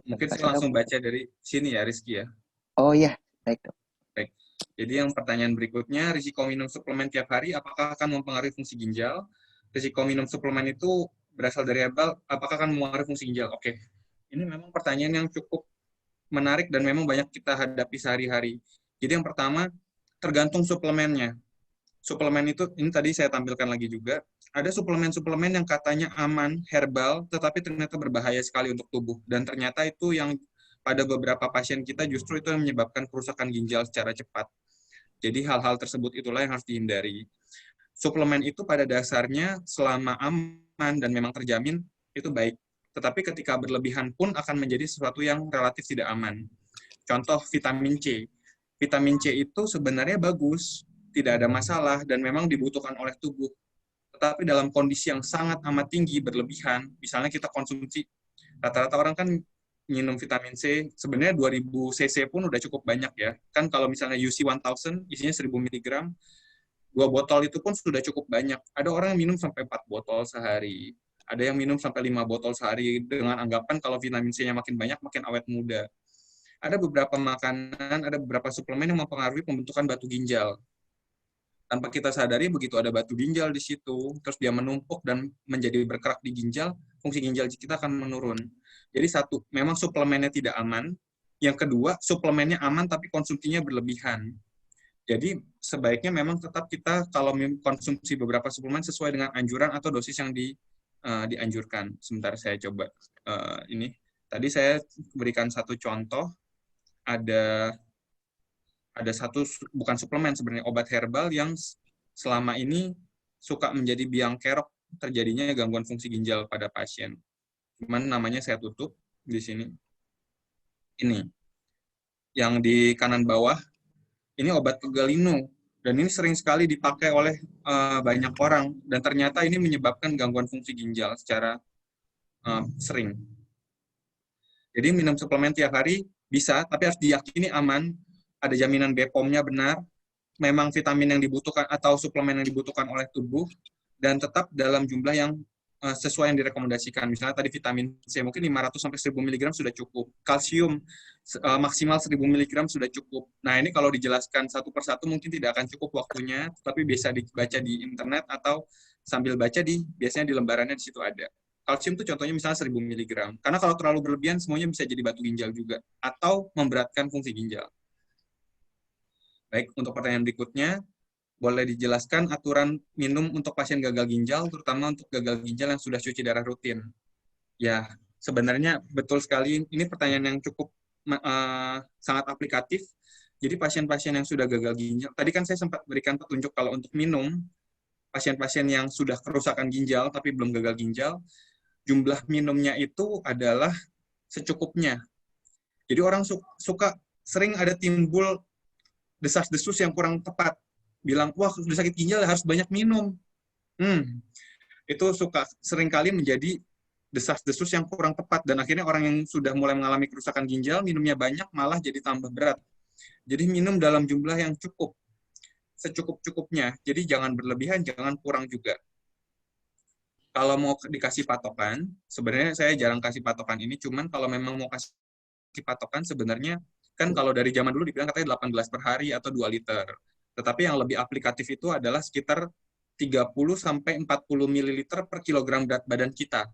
mungkin saya langsung baca dari sini ya, Rizky ya. Oh iya, baik, Dok. Baik. Jadi yang pertanyaan berikutnya, risiko minum suplemen tiap hari apakah akan mempengaruhi fungsi ginjal? Risiko minum suplemen itu berasal dari apakah akan mempengaruhi fungsi ginjal? Oke. Ini memang pertanyaan yang cukup menarik dan memang banyak kita hadapi sehari-hari. Jadi yang pertama, tergantung suplemennya. Suplemen itu, ini tadi saya tampilkan lagi juga, ada suplemen-suplemen yang katanya aman, herbal, tetapi ternyata berbahaya sekali untuk tubuh. Dan ternyata itu yang pada beberapa pasien kita justru itu yang menyebabkan kerusakan ginjal secara cepat. Jadi hal-hal tersebut itulah yang harus dihindari. Suplemen itu pada dasarnya selama aman aman dan memang terjamin, itu baik. Tetapi ketika berlebihan pun akan menjadi sesuatu yang relatif tidak aman. Contoh vitamin C. Vitamin C itu sebenarnya bagus, tidak ada masalah, dan memang dibutuhkan oleh tubuh. Tetapi dalam kondisi yang sangat amat tinggi, berlebihan, misalnya kita konsumsi, rata-rata orang kan minum vitamin C, sebenarnya 2000 cc pun udah cukup banyak ya. Kan kalau misalnya UC 1000, isinya 1000 mg, 2 botol itu pun sudah cukup banyak. Ada orang yang minum sampai 4 botol sehari. Ada yang minum sampai 5 botol sehari dengan anggapan kalau vitamin C-nya makin banyak, makin awet muda. Ada beberapa makanan, ada beberapa suplemen yang mempengaruhi pembentukan batu ginjal. Tanpa kita sadari, begitu ada batu ginjal di situ, terus dia menumpuk dan menjadi berkerak di ginjal, fungsi ginjal kita akan menurun. Jadi satu, memang suplemennya tidak aman. Yang kedua, suplemennya aman tapi konsumsinya berlebihan. Jadi sebaiknya memang tetap kita kalau konsumsi beberapa suplemen sesuai dengan anjuran atau dosis yang dianjurkan. Sebentar saya coba ini. Tadi saya berikan satu contoh, ada satu, bukan suplemen sebenarnya, obat herbal yang selama ini suka menjadi biang kerok terjadinya gangguan fungsi ginjal pada pasien. Cuman namanya saya tutup di sini. Ini yang di kanan bawah, ini obat pegalino, dan ini sering sekali dipakai oleh banyak orang, dan ternyata ini menyebabkan gangguan fungsi ginjal secara sering. Jadi minum suplemen tiap hari bisa, tapi harus diyakini aman, ada jaminan BPOM-nya benar, memang vitamin yang dibutuhkan atau suplemen yang dibutuhkan oleh tubuh, dan tetap dalam jumlah yang sesuai yang direkomendasikan. Misalnya tadi vitamin C mungkin 500 sampai 1000 mg sudah cukup. Kalsium maksimal 1000 mg sudah cukup. Nah, ini kalau dijelaskan satu persatu mungkin tidak akan cukup waktunya, tapi bisa dibaca di internet atau sambil baca biasanya di lembarannya di situ ada. Kalsium itu contohnya misalnya 1000 mg. Karena kalau terlalu berlebihan semuanya bisa jadi batu ginjal juga atau memberatkan fungsi ginjal. Baik, untuk pertanyaan berikutnya, boleh dijelaskan aturan minum untuk pasien gagal ginjal, terutama untuk gagal ginjal yang sudah cuci darah rutin? Ya, sebenarnya betul sekali. Ini pertanyaan yang cukup sangat aplikatif. Jadi pasien-pasien yang sudah gagal ginjal, tadi kan saya sempat berikan petunjuk kalau untuk minum, pasien-pasien yang sudah kerusakan ginjal tapi belum gagal ginjal, jumlah minumnya itu adalah secukupnya. Jadi orang suka sering ada timbul desas-desus yang kurang tepat. Bilang, wah sudah sakit ginjal harus banyak minum. Itu seringkali menjadi desas-desus yang kurang tepat, dan akhirnya orang yang sudah mulai mengalami kerusakan ginjal, minumnya banyak malah jadi tambah berat. Jadi minum dalam jumlah yang cukup, secukup-cukupnya. Jadi jangan berlebihan, jangan kurang juga. Kalau mau dikasih patokan, sebenarnya saya jarang kasih patokan ini, cuman kalau memang mau kasih patokan sebenarnya, kan kalau dari zaman dulu dibilang katanya 8 gelas per hari atau 2 liter. Tetapi yang lebih aplikatif itu adalah sekitar 30-40 ml per kilogram berat badan kita.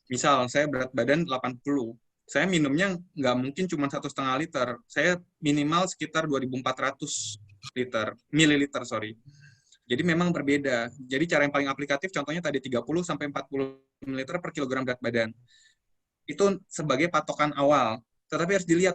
Misal, saya berat badan 80, saya minumnya nggak mungkin cuma 1,5 liter, saya minimal sekitar 2.400 mililiter. Jadi memang berbeda. Jadi cara yang paling aplikatif contohnya tadi 30-40 ml per kilogram berat badan. Itu sebagai patokan awal. Tetapi harus dilihat,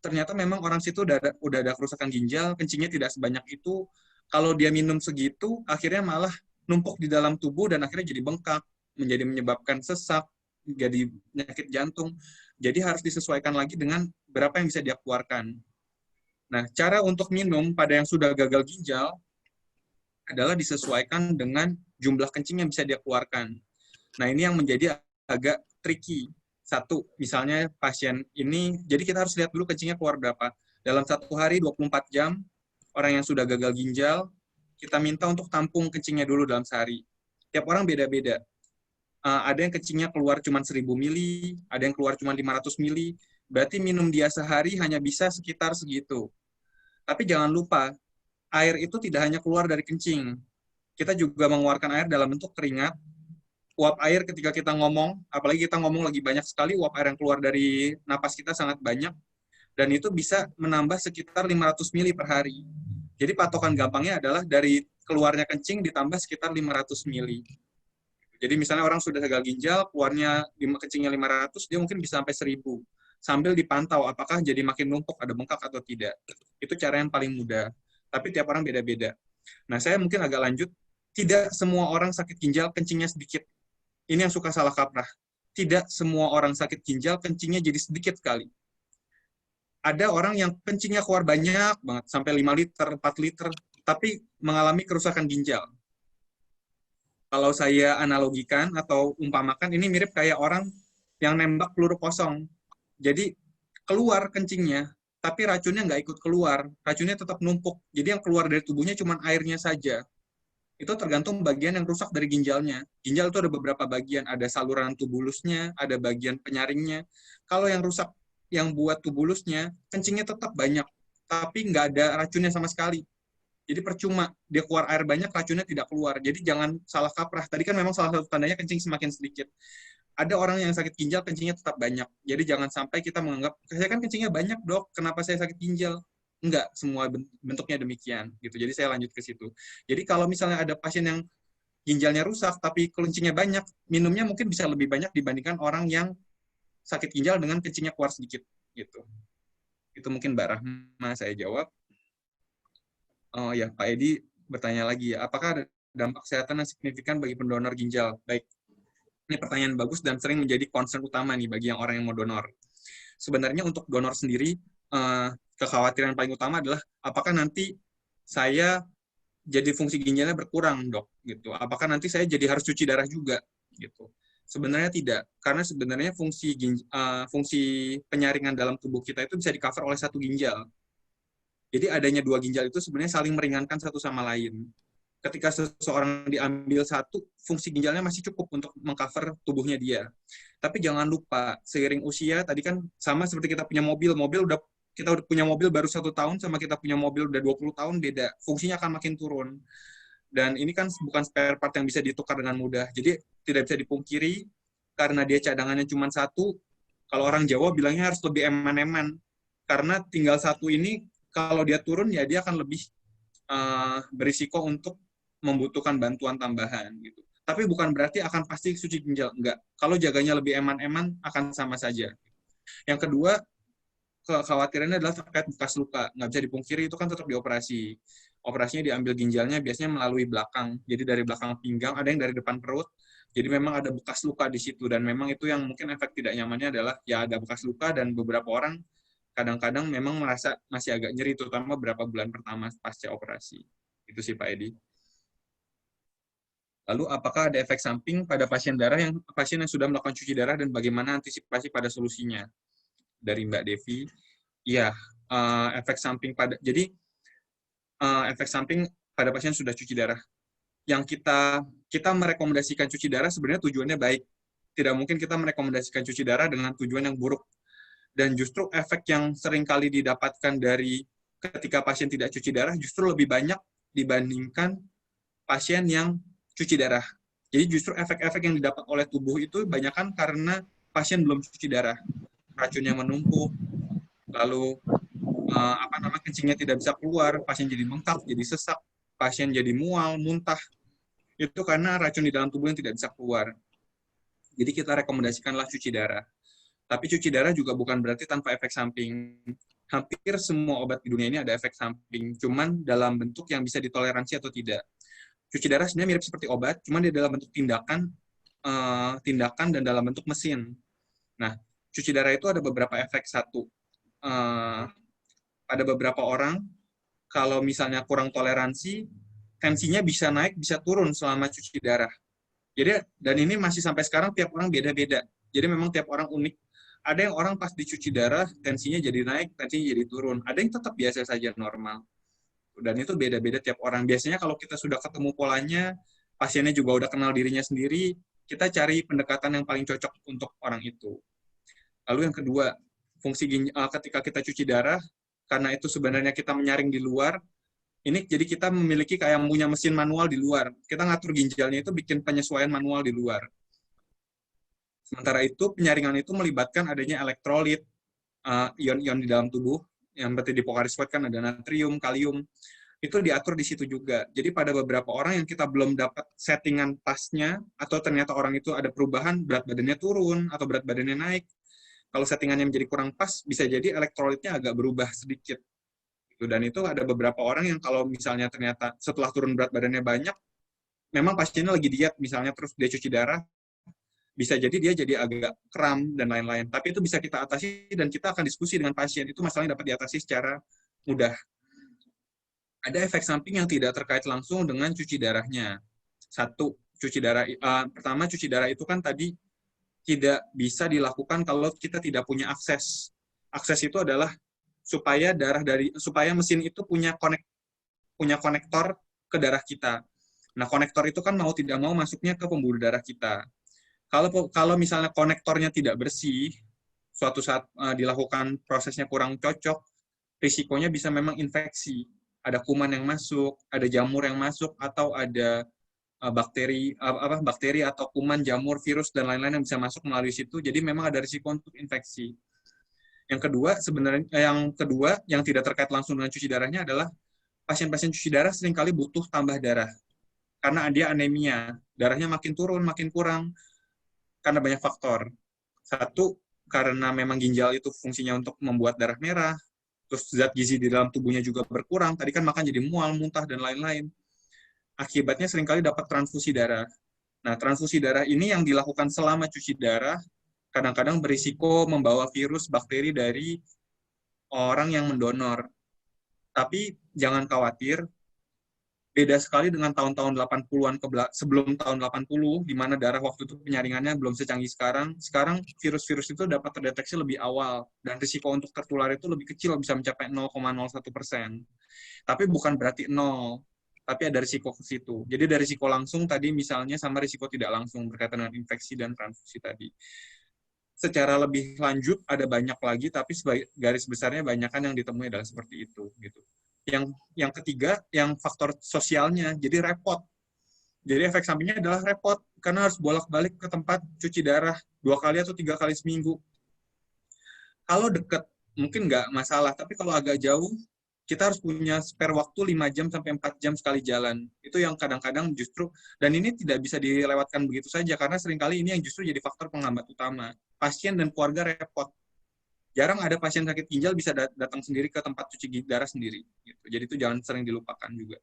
ternyata memang orang situ udah ada kerusakan ginjal, kencingnya tidak sebanyak itu. Kalau dia minum segitu, akhirnya malah numpuk di dalam tubuh dan akhirnya jadi bengkak, menyebabkan sesak, jadi penyakit jantung. Jadi harus disesuaikan lagi dengan berapa yang bisa dia keluarkan. Nah, cara untuk minum pada yang sudah gagal ginjal adalah disesuaikan dengan jumlah kencing yang bisa dia keluarkan. Nah, ini yang menjadi agak tricky. Satu, misalnya pasien ini, jadi kita harus lihat dulu kencingnya keluar berapa. Dalam satu hari 24 jam, orang yang sudah gagal ginjal, kita minta untuk tampung kencingnya dulu dalam sehari. Tiap orang beda-beda. Ada yang kencingnya keluar cuma 1000 mili, ada yang keluar cuma 500 mili, berarti minum dia sehari hanya bisa sekitar segitu. Tapi jangan lupa, air itu tidak hanya keluar dari kencing. Kita juga mengeluarkan air dalam bentuk keringat. Uap air ketika kita ngomong, apalagi kita ngomong lagi banyak sekali, uap air yang keluar dari napas kita sangat banyak, dan itu bisa menambah sekitar 500 mili per hari. Jadi patokan gampangnya adalah dari keluarnya kencing ditambah sekitar 500 mili. Jadi misalnya orang sudah gagal ginjal, keluarnya kencingnya 500, dia mungkin bisa sampai 1000. Sambil dipantau apakah jadi makin numpuk, ada bengkak atau tidak. Itu cara yang paling mudah. Tapi tiap orang beda-beda. Nah, saya mungkin agak lanjut. Tidak semua orang sakit ginjal kencingnya sedikit. ini yang suka salah kaprah. Tidak semua orang sakit ginjal kencingnya jadi sedikit sekali. Ada orang yang kencingnya keluar banyak banget, sampai 5 liter, 4 liter, tapi mengalami kerusakan ginjal. Kalau saya analogikan atau umpamakan, ini mirip kayak orang yang nembak peluru kosong. Jadi keluar kencingnya, tapi racunnya nggak ikut keluar, racunnya tetap numpuk. Jadi yang keluar dari tubuhnya cuma airnya saja. Itu tergantung bagian yang rusak dari ginjalnya. Ginjal itu ada beberapa bagian, ada saluran tubulusnya, ada bagian penyaringnya. Kalau yang rusak, yang buat tubulusnya, kencingnya tetap banyak, tapi nggak ada racunnya sama sekali. Jadi percuma, dia keluar air banyak, racunnya tidak keluar. Jadi jangan salah kaprah. Tadi kan memang salah satu tandanya kencing semakin sedikit. Ada orang yang sakit ginjal, kencingnya tetap banyak. Jadi jangan sampai kita menganggap, saya kan kencingnya banyak dok, kenapa saya sakit ginjal? Enggak, semua bentuknya demikian. Gitu. Jadi saya lanjut ke situ. Jadi kalau misalnya ada pasien yang ginjalnya rusak, tapi kencingnya banyak, minumnya mungkin bisa lebih banyak dibandingkan orang yang sakit ginjal dengan kencingnya keluar sedikit. Gitu. Itu mungkin Mbak Rahma saya jawab. Oh ya, Pak Edi bertanya lagi ya, apakah ada dampak kesehatan yang signifikan bagi pendonor ginjal? Baik, ini pertanyaan bagus dan sering menjadi concern utama nih bagi yang orang yang mau donor. Sebenarnya untuk donor sendiri, kekhawatiran paling utama adalah apakah nanti saya jadi fungsi ginjalnya berkurang, dok? Gitu. Apakah nanti saya jadi harus cuci darah juga? Gitu. Sebenarnya tidak, karena sebenarnya fungsi penyaringan dalam tubuh kita itu bisa di-cover oleh satu ginjal. Jadi adanya dua ginjal itu sebenarnya saling meringankan satu sama lain. Ketika seseorang diambil satu, fungsi ginjalnya masih cukup untuk mengcover tubuhnya dia. Tapi jangan lupa, seiring usia, tadi kan sama seperti kita punya mobil kita udah punya mobil baru 1 tahun sama kita punya mobil udah 20 tahun, beda. Fungsinya akan makin turun. Dan ini kan bukan spare part yang bisa ditukar dengan mudah. Jadi tidak bisa dipungkiri, karena dia cadangannya cuma satu, kalau orang Jawa bilangnya harus lebih eman-eman. Karena tinggal satu ini, kalau dia turun, ya dia akan lebih berisiko untuk membutuhkan bantuan tambahan gitu. Tapi bukan berarti akan pasti cuci ginjal, enggak. Kalau jaganya lebih eman-eman akan sama saja. Yang kedua, kekhawatirannya adalah terkait bekas luka. Nggak bisa dipungkiri itu kan tetap dioperasi. Operasinya diambil ginjalnya biasanya melalui belakang. Jadi dari belakang pinggang, ada yang dari depan perut. Jadi memang ada bekas luka di situ. Dan memang itu yang mungkin efek tidak nyamannya adalah ya ada bekas luka dan beberapa orang kadang-kadang memang merasa masih agak nyeri, terutama beberapa bulan pertama pasca operasi. Itu sih Pak Edi. Lalu apakah ada efek samping pada pasien yang sudah melakukan cuci darah dan bagaimana antisipasi pada solusinya? Dari Mbak Devi, ya efek samping efek samping pada pasien sudah cuci darah. Yang kita merekomendasikan cuci darah sebenarnya tujuannya baik. Tidak mungkin kita merekomendasikan cuci darah dengan tujuan yang buruk. Dan justru efek yang sering kali didapatkan dari ketika pasien tidak cuci darah justru lebih banyak dibandingkan pasien yang cuci darah. Jadi justru efek-efek yang didapat oleh tubuh itu banyakkan karena pasien belum cuci darah. Racunnya menumpuk, lalu kencingnya tidak bisa keluar, pasien jadi bengkak, jadi sesak, pasien jadi mual, muntah. Itu karena racun di dalam tubuh yang tidak bisa keluar. Jadi kita rekomendasikanlah cuci darah. Tapi cuci darah juga bukan berarti tanpa efek samping. Hampir semua obat di dunia ini ada efek samping, cuman dalam bentuk yang bisa ditoleransi atau tidak. Cuci darah sebenarnya mirip seperti obat, cuman dia dalam bentuk tindakan dan dalam bentuk mesin. Nah, cuci darah itu ada beberapa efek. Satu, pada beberapa orang, kalau misalnya kurang toleransi, tensinya bisa naik, bisa turun selama cuci darah. Jadi, dan ini masih sampai sekarang tiap orang beda-beda. Jadi memang tiap orang unik. Ada yang orang pas dicuci darah, tensinya jadi naik, tensinya jadi turun. Ada yang tetap biasa saja normal. Dan itu beda-beda tiap orang. Biasanya kalau kita sudah ketemu polanya, pasiennya juga udah kenal dirinya sendiri, kita cari pendekatan yang paling cocok untuk orang itu. Lalu yang kedua, fungsi ketika kita cuci darah, karena itu sebenarnya kita menyaring di luar, ini jadi kita memiliki kayak punya mesin manual di luar. Kita ngatur ginjalnya itu bikin penyesuaian manual di luar. Sementara itu, penyaringan itu melibatkan adanya elektrolit, ion-ion di dalam tubuh, yang berarti di Pocari Sweat kan ada natrium, kalium, itu diatur di situ juga. Jadi pada beberapa orang yang kita belum dapat settingan pasnya, atau ternyata orang itu ada perubahan, berat badannya turun, atau berat badannya naik, kalau settingannya menjadi kurang pas, bisa jadi elektrolitnya agak berubah sedikit. Dan itu ada beberapa orang yang kalau misalnya ternyata setelah turun berat badannya banyak, memang pasiennya lagi diet, misalnya terus dia cuci darah, bisa jadi dia jadi agak kram dan lain-lain. Tapi itu bisa kita atasi dan kita akan diskusi dengan pasien. Itu masalahnya dapat diatasi secara mudah. Ada efek samping yang tidak terkait langsung dengan cuci darahnya. Satu, pertama cuci darah itu kan tadi tidak bisa dilakukan kalau kita tidak punya akses. Akses itu adalah supaya mesin itu punya konektor ke darah kita. Nah, konektor itu kan mau tidak mau masuknya ke pembuluh darah kita. Kalau misalnya konektornya tidak bersih, suatu saat dilakukan prosesnya kurang cocok, risikonya bisa memang infeksi. Ada kuman yang masuk, ada jamur yang masuk, atau ada bakteri atau kuman, jamur, virus dan lain-lain yang bisa masuk melalui situ. Jadi memang ada risiko untuk infeksi. Yang kedua yang tidak terkait langsung dengan cuci darahnya adalah pasien-pasien cuci darah seringkali butuh tambah darah karena dia anemia, darahnya makin turun, makin kurang karena banyak faktor. Satu, karena memang ginjal itu fungsinya untuk membuat darah merah, terus zat gizi di dalam tubuhnya juga berkurang, tadi kan makan jadi mual, muntah, dan lain-lain. Akibatnya seringkali dapat transfusi darah. Nah, transfusi darah ini yang dilakukan selama cuci darah, kadang-kadang berisiko membawa virus, bakteri dari orang yang mendonor. Tapi jangan khawatir, beda sekali dengan tahun-tahun 80-an sebelum tahun 80, di mana darah waktu itu penyaringannya belum secanggih sekarang. Sekarang virus-virus itu dapat terdeteksi lebih awal, dan risiko untuk tertular itu lebih kecil, bisa mencapai 0,01%. Tapi bukan berarti 0, tapi ada risiko ke situ. Jadi dari risiko langsung tadi misalnya sama risiko tidak langsung berkaitan dengan infeksi dan transfusi tadi. Secara lebih lanjut ada banyak lagi, tapi garis besarnya banyakan yang ditemui adalah seperti itu gitu. Yang ketiga, yang faktor sosialnya, jadi repot. Jadi efek sampingnya adalah repot, karena harus bolak-balik ke tempat cuci darah 2 kali atau 3 kali seminggu. Kalau dekat, mungkin nggak masalah, tapi kalau agak jauh, kita harus punya spare waktu 5 jam sampai 4 jam sekali jalan. Itu yang kadang-kadang justru, dan ini tidak bisa dilewatkan begitu saja, karena seringkali ini yang justru jadi faktor penghambat utama. Pasien dan keluarga repot. Jarang ada pasien sakit ginjal bisa datang sendiri ke tempat cuci darah sendiri. Gitu. Jadi itu jangan sering dilupakan juga.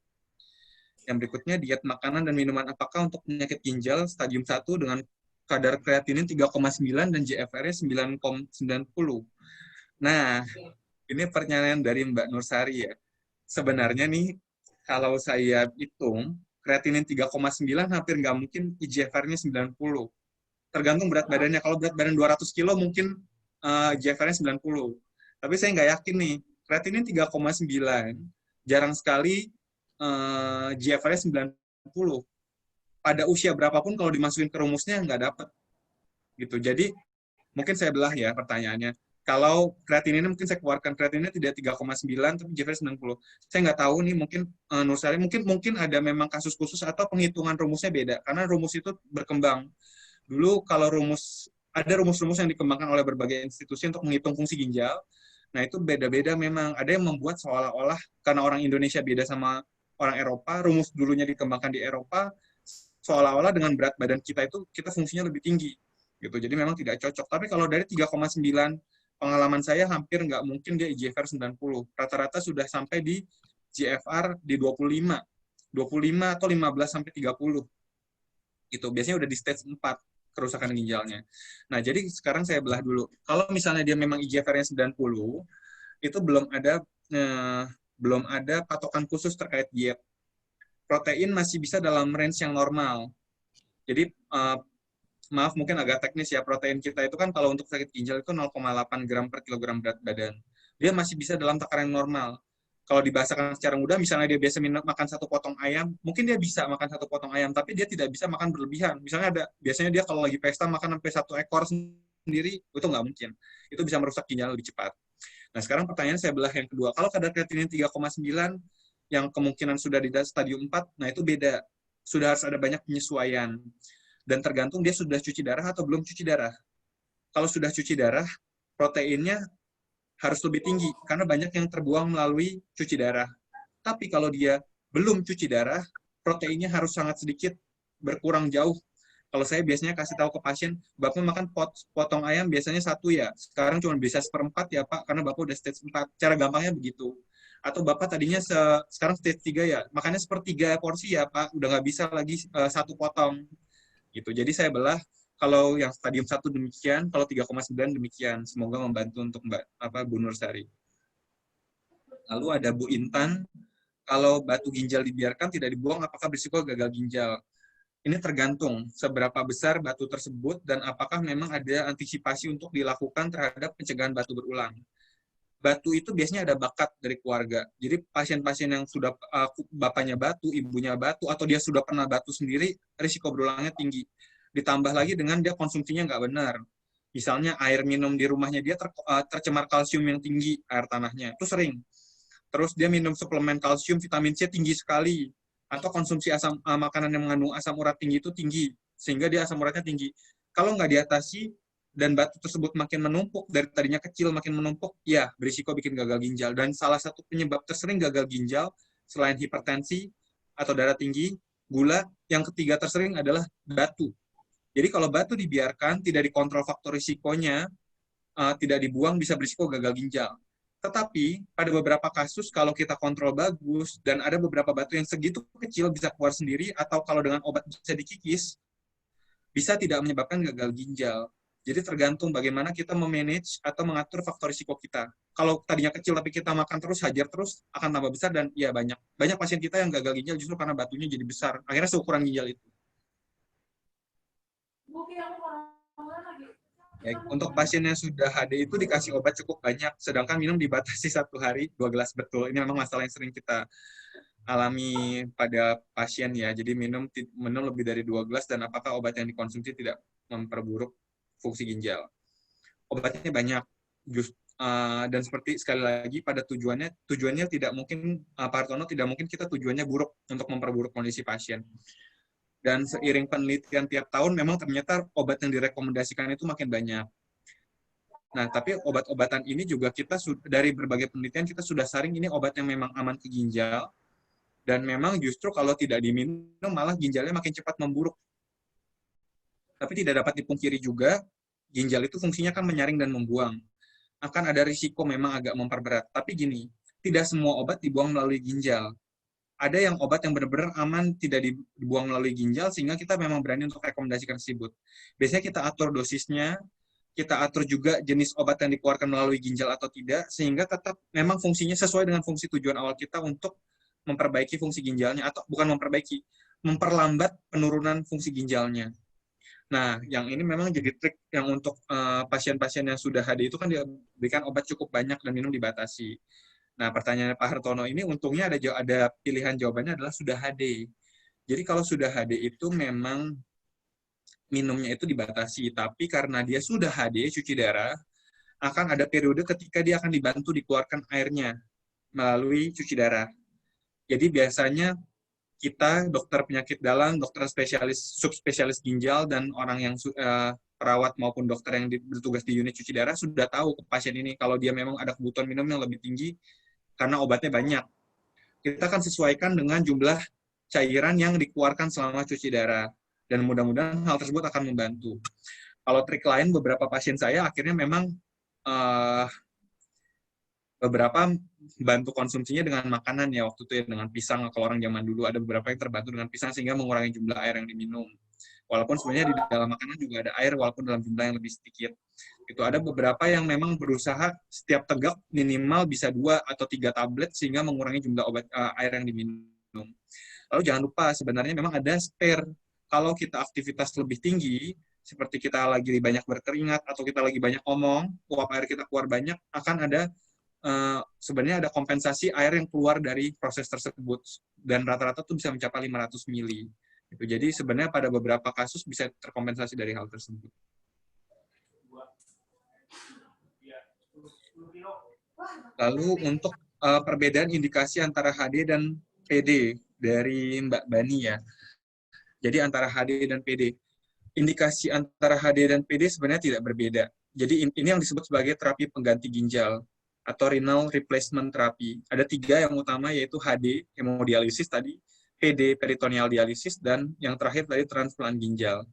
Yang berikutnya, diet makanan dan minuman apakah untuk penyakit ginjal stadium 1 dengan kadar kreatinin 3,9 dan GFR-nya 9,90. Nah, ini pertanyaan dari Mbak Nursari ya. Sebenarnya nih, kalau saya hitung, kreatinin 3,9 hampir nggak mungkin GFR-nya 90. Tergantung berat badannya. Kalau berat badan 200 kilo mungkin GFR-nya 90. Tapi saya nggak yakin nih, kreatinin 3,9, jarang sekali GFR-nya 90. Pada usia berapapun kalau dimasukin ke rumusnya nggak dapat. Gitu. Jadi, mungkin saya belah ya pertanyaannya. Kalau kreatininnya mungkin saya keluarkan, kreatininnya tidak 3,9, tapi GFR 90. Saya nggak tahu nih, mungkin Nursari, mungkin ada memang kasus khusus atau penghitungan rumusnya beda, karena rumus itu berkembang. Dulu kalau ada rumus-rumus yang dikembangkan oleh berbagai institusi untuk menghitung fungsi ginjal. Nah, itu beda-beda memang. Ada yang membuat seolah-olah karena orang Indonesia beda sama orang Eropa, rumus dulunya dikembangkan di Eropa, seolah-olah dengan berat badan kita itu, kita fungsinya lebih tinggi. Gitu. Jadi memang tidak cocok. Tapi kalau dari 3,9, pengalaman saya hampir nggak mungkin dia GFR 90. Rata-rata sudah sampai di GFR di 25 atau 15 sampai 30. Gitu. Biasanya udah di stage 4 kerusakan ginjalnya. Nah, jadi sekarang saya belah dulu. Kalau misalnya dia memang IGFR-nya 90, itu belum ada patokan khusus terkait diet. Protein masih bisa dalam range yang normal. Jadi, maaf mungkin agak teknis ya, protein kita itu kan kalau untuk sakit ginjal itu 0,8 gram per kilogram berat badan. Dia masih bisa dalam takaran normal. Kalau dibahasakan secara mudah, misalnya dia biasa makan 1 potong ayam, mungkin dia bisa makan 1 potong ayam, tapi dia tidak bisa makan berlebihan. Misalnya biasanya dia kalau lagi pesta makan sampai 1 ekor sendiri, itu nggak mungkin. Itu bisa merusak ginjal lebih cepat. Nah, sekarang pertanyaan saya belah yang kedua. Kalau kadar kreatinin 3,9, yang kemungkinan sudah di stadium 4, nah itu beda. Sudah harus ada banyak penyesuaian. Dan tergantung dia sudah cuci darah atau belum cuci darah. Kalau sudah cuci darah, proteinnya harus lebih tinggi, karena banyak yang terbuang melalui cuci darah. Tapi kalau dia belum cuci darah, proteinnya harus sangat sedikit, berkurang jauh. Kalau saya biasanya kasih tahu ke pasien, Bapak makan potong ayam biasanya 1 ya, sekarang cuma bisa 1/4 ya Pak, karena Bapak udah stage 4. Cara gampangnya begitu. Atau Bapak tadinya sekarang stage 3 ya, makannya 1/3 porsi ya Pak, udah nggak bisa lagi 1 potong. Gitu. Jadi saya belah, Kalau yang stadium 1 demikian, kalau 3,9 demikian. Semoga membantu untuk Bu Nursari. Lalu ada Bu Intan, kalau batu ginjal dibiarkan tidak dibuang, apakah berisiko gagal ginjal? Ini tergantung seberapa besar batu tersebut dan apakah memang ada antisipasi untuk dilakukan terhadap pencegahan batu berulang. Batu itu biasanya ada bakat dari keluarga. Jadi pasien-pasien yang sudah bapaknya batu, ibunya batu, atau dia sudah pernah batu sendiri, risiko berulangnya tinggi. Ditambah lagi dengan dia konsumsinya nggak benar. Misalnya air minum di rumahnya dia tercemar kalsium yang tinggi, air tanahnya. Itu sering. Terus dia minum suplemen kalsium, vitamin C tinggi sekali. Atau konsumsi makanan yang mengandung asam urat tinggi itu tinggi. Sehingga dia asam uratnya tinggi. Kalau nggak diatasi, dan batu tersebut makin menumpuk, dari tadinya kecil makin menumpuk, ya berisiko bikin gagal ginjal. Dan salah satu penyebab tersering gagal ginjal, selain hipertensi atau darah tinggi, gula, yang ketiga tersering adalah batu. Jadi kalau batu dibiarkan, tidak dikontrol faktor risikonya, tidak dibuang, bisa berisiko gagal ginjal. Tetapi pada beberapa kasus kalau kita kontrol bagus dan ada beberapa batu yang segitu kecil bisa keluar sendiri, atau kalau dengan obat bisa dikikis, bisa tidak menyebabkan gagal ginjal. Jadi tergantung bagaimana kita memanage atau mengatur faktor risiko kita. Kalau tadinya kecil tapi kita makan terus, hajar terus, akan tambah besar, dan ya banyak pasien kita yang gagal ginjal justru karena batunya jadi besar. Akhirnya seukuran ginjal itu. Baik, untuk pasien yang sudah HD itu dikasih obat cukup banyak, sedangkan minum dibatasi 1 hari 2 gelas betul. Ini memang masalah yang sering kita alami pada pasien ya. Jadi minum lebih dari 2 gelas, dan apakah obat yang dikonsumsi tidak memperburuk fungsi ginjal. Obatnya banyak, dan seperti sekali lagi pada tujuannya tidak mungkin, Pak Hartono, tidak mungkin kita tujuannya buruk untuk memperburuk kondisi pasien. Dan seiring penelitian tiap tahun, memang ternyata obat yang direkomendasikan itu makin banyak. Nah, tapi obat-obatan ini juga kita dari berbagai penelitian kita sudah saring ini obat yang memang aman ke ginjal, dan memang justru kalau tidak diminum malah ginjalnya makin cepat memburuk. Tapi tidak dapat dipungkiri juga, ginjal itu fungsinya kan menyaring dan membuang. Akan ada risiko memang agak memperberat. Tapi gini, tidak semua obat dibuang melalui ginjal. Ada yang obat yang benar-benar aman tidak dibuang melalui ginjal, sehingga kita memang berani untuk rekomendasikan tersebut. Biasanya kita atur dosisnya, kita atur juga jenis obat yang dikeluarkan melalui ginjal atau tidak, sehingga tetap memang fungsinya sesuai dengan fungsi tujuan awal kita untuk memperbaiki fungsi ginjalnya, atau bukan memperbaiki, memperlambat penurunan fungsi ginjalnya. Nah, yang ini memang jadi trik yang untuk pasien-pasien yang sudah HD itu kan diberikan obat cukup banyak dan minum dibatasi. Nah, pertanyaan Pak Hartono ini untungnya ada pilihan jawabannya adalah sudah HD. Jadi kalau sudah HD itu memang minumnya itu dibatasi, tapi karena dia sudah HD, cuci darah, akan ada periode ketika dia akan dibantu dikeluarkan airnya melalui cuci darah. Jadi biasanya kita, dokter penyakit dalam, dokter spesialis, subspesialis ginjal, dan orang yang perawat maupun dokter yang bertugas di unit cuci darah sudah tahu ke pasien ini kalau dia memang ada kebutuhan minum yang lebih tinggi karena obatnya banyak. Kita akan sesuaikan dengan jumlah cairan yang dikeluarkan selama cuci darah, dan mudah-mudahan hal tersebut akan membantu. Kalau trik lain, beberapa pasien saya akhirnya memang beberapa bantu konsumsinya dengan makanan ya, waktu itu ya dengan pisang. Kalau orang zaman dulu ada beberapa yang terbantu dengan pisang sehingga mengurangi jumlah air yang diminum. Walaupun sebenarnya di dalam makanan juga ada air walaupun dalam jumlah yang lebih sedikit. Itu ada beberapa yang memang berusaha setiap tegak minimal bisa 2 atau 3 tablet sehingga mengurangi jumlah air yang diminum. Lalu jangan lupa sebenarnya memang ada spare. Kalau kita aktivitas lebih tinggi, seperti kita lagi banyak berkeringat atau kita lagi banyak omong, uap air kita keluar banyak, akan ada sebenarnya ada kompensasi air yang keluar dari proses tersebut, dan rata-rata tuh bisa mencapai 500 mili. Gitu. Jadi sebenarnya pada beberapa kasus bisa terkompensasi dari hal tersebut. Lalu untuk perbedaan indikasi antara HD dan PD dari Mbak Bani ya. Jadi antara HD dan PD. Indikasi antara HD dan PD sebenarnya tidak berbeda. Jadi ini yang disebut sebagai terapi pengganti ginjal atau renal replacement therapy. Ada 3 yang utama, yaitu HD, hemodialisis tadi, PD, peritoneal dialisis, dan yang terakhir tadi transplant ginjal.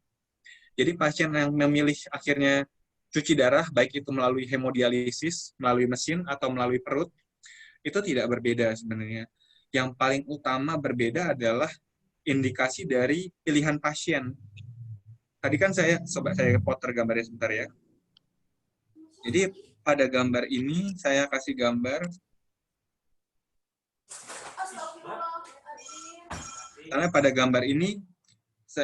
Jadi pasien yang memilih akhirnya cuci darah, baik itu melalui hemodialisis, melalui mesin, atau melalui perut, itu tidak berbeda sebenarnya. Yang paling utama berbeda adalah indikasi dari pilihan pasien. tadi kan coba saya putar gambarnya sebentar ya. Jadi pada gambar ini saya kasih gambar, karena pada gambar ini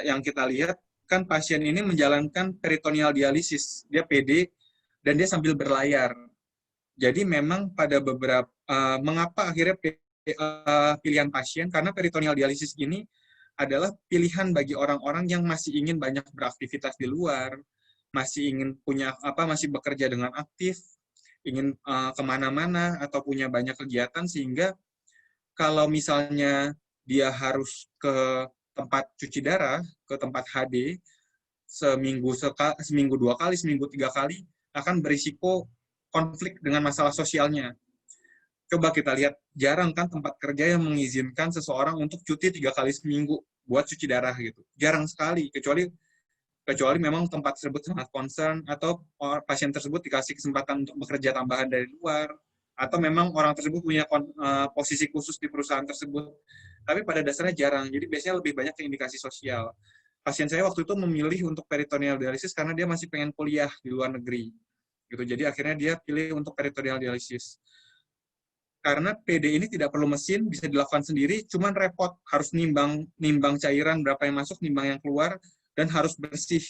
yang kita lihat kan pasien ini menjalankan peritoneal dialisis, dia PD dan dia sambil berlayar. Jadi memang pada beberapa mengapa akhirnya pilihan pasien, karena peritoneal dialisis ini adalah pilihan bagi orang-orang yang masih ingin banyak beraktivitas di luar, masih ingin masih bekerja dengan aktif, ingin kemana-mana atau punya banyak kegiatan, sehingga kalau misalnya dia harus ke tempat cuci darah, ke tempat HD, seminggu 2 kali, seminggu 3 kali, akan berisiko konflik dengan masalah sosialnya. Coba kita lihat, jarang kan tempat kerja yang mengizinkan seseorang untuk cuti 3 kali seminggu buat cuci darah gitu. Jarang sekali, kecuali memang tempat tersebut sangat concern, atau pasien tersebut dikasih kesempatan untuk bekerja tambahan dari luar, atau memang orang tersebut punya posisi khusus di perusahaan tersebut. Tapi pada dasarnya jarang, jadi biasanya lebih banyak ke indikasi sosial. Pasien saya waktu itu memilih untuk peritoneal dialisis karena dia masih pengen kuliah di luar negeri. Gitu. Jadi akhirnya dia pilih untuk peritoneal dialisis. Karena PD ini tidak perlu mesin, bisa dilakukan sendiri, cuman repot, harus nimbang cairan berapa yang masuk, nimbang yang keluar, dan harus bersih.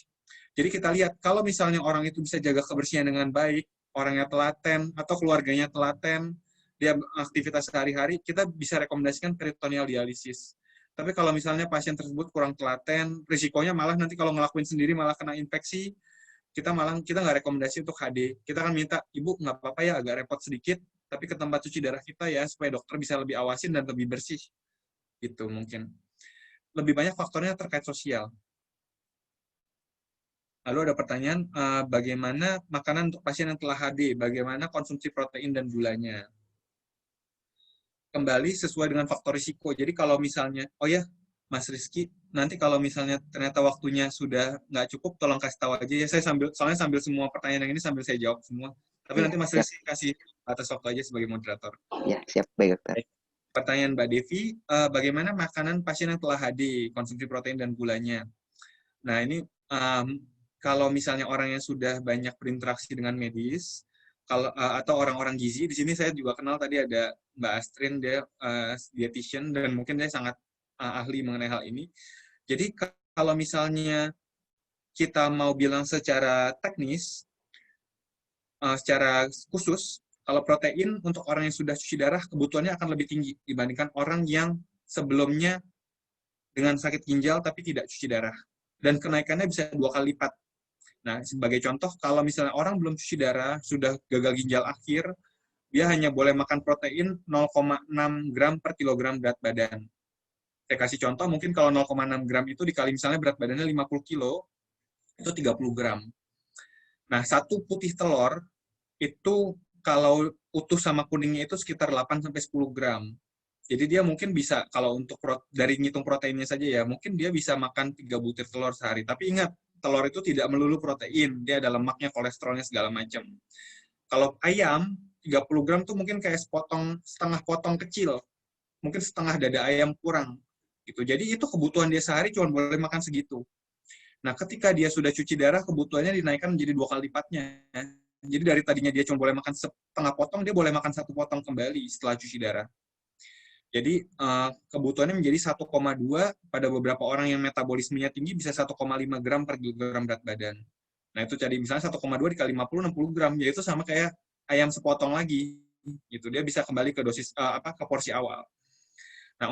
Jadi kita lihat, kalau misalnya orang itu bisa jaga kebersihan dengan baik, orangnya telaten, atau keluarganya telaten, dia aktivitas sehari-hari, kita bisa rekomendasikan peritoneal dialisis. Tapi kalau misalnya pasien tersebut kurang telaten, risikonya malah nanti kalau ngelakuin sendiri malah kena infeksi, kita nggak rekomendasi untuk HD. Kita kan minta, ibu nggak apa-apa ya agak repot sedikit, tapi ke tempat cuci darah kita ya, supaya dokter bisa lebih awasin dan lebih bersih. Gitu mungkin. Lebih banyak faktornya terkait sosial. Lalu ada pertanyaan, bagaimana makanan untuk pasien yang telah HD? Bagaimana konsumsi protein dan gulanya? Kembali sesuai dengan faktor risiko. Jadi kalau misalnya, oh ya, Mas Rizky, nanti kalau misalnya ternyata waktunya sudah nggak cukup, tolong kasih tahu aja ya. Soalnya sambil semua pertanyaan yang ini sambil saya jawab semua. Tapi Ya, nanti Mas Rizky kasih atas waktu aja sebagai moderator. Ya, siap. Baik, dokter. Pertanyaan Mbak Devi, bagaimana makanan pasien yang telah HD, konsumsi protein dan gulanya? Nah, ini kalau misalnya orang yang sudah banyak berinteraksi dengan medis, atau orang-orang gizi, di sini saya juga kenal tadi ada Mbak Astrin, dia dietitian, dan mungkin dia sangat ahli mengenai hal ini. Jadi kalau misalnya kita mau bilang secara teknis, secara khusus, kalau protein untuk orang yang sudah cuci darah, kebutuhannya akan lebih tinggi dibandingkan orang yang sebelumnya dengan sakit ginjal tapi tidak cuci darah. Dan kenaikannya bisa 2 kali lipat. Nah, sebagai contoh, kalau misalnya orang belum cuci darah, sudah gagal ginjal akhir, dia hanya boleh makan protein 0,6 gram per kilogram berat badan. Saya kasih contoh, mungkin kalau 0,6 gram itu dikali misalnya berat badannya 50 kilo, itu 30 gram. Nah, satu putih telur, itu kalau utuh sama kuningnya itu sekitar 8-10 gram. Jadi dia mungkin bisa, kalau untuk dari ngitung proteinnya saja ya, mungkin dia bisa makan 3 butir telur sehari. Tapi ingat, telur itu tidak melulu protein, dia ada lemaknya, kolesterolnya, segala macam. Kalau ayam, 30 gram tuh mungkin kayak setengah potong kecil, mungkin setengah dada ayam kurang. Gitu. Jadi itu kebutuhan dia sehari cuma boleh makan segitu. Nah, ketika dia sudah cuci darah, kebutuhannya dinaikkan menjadi 2 kali lipatnya. Jadi dari tadinya dia cuma boleh makan setengah potong, dia boleh makan 1 potong kembali setelah cuci darah. Jadi kebutuhannya menjadi 1,2, pada beberapa orang yang metabolismenya tinggi bisa 1,5 gram per kilogram berat badan. Nah, itu jadi misalnya 1,2 dikali 50, 60 gram. Jadi itu sama kayak ayam sepotong lagi. Gitu. Dia bisa kembali ke dosis ke porsi awal. Nah,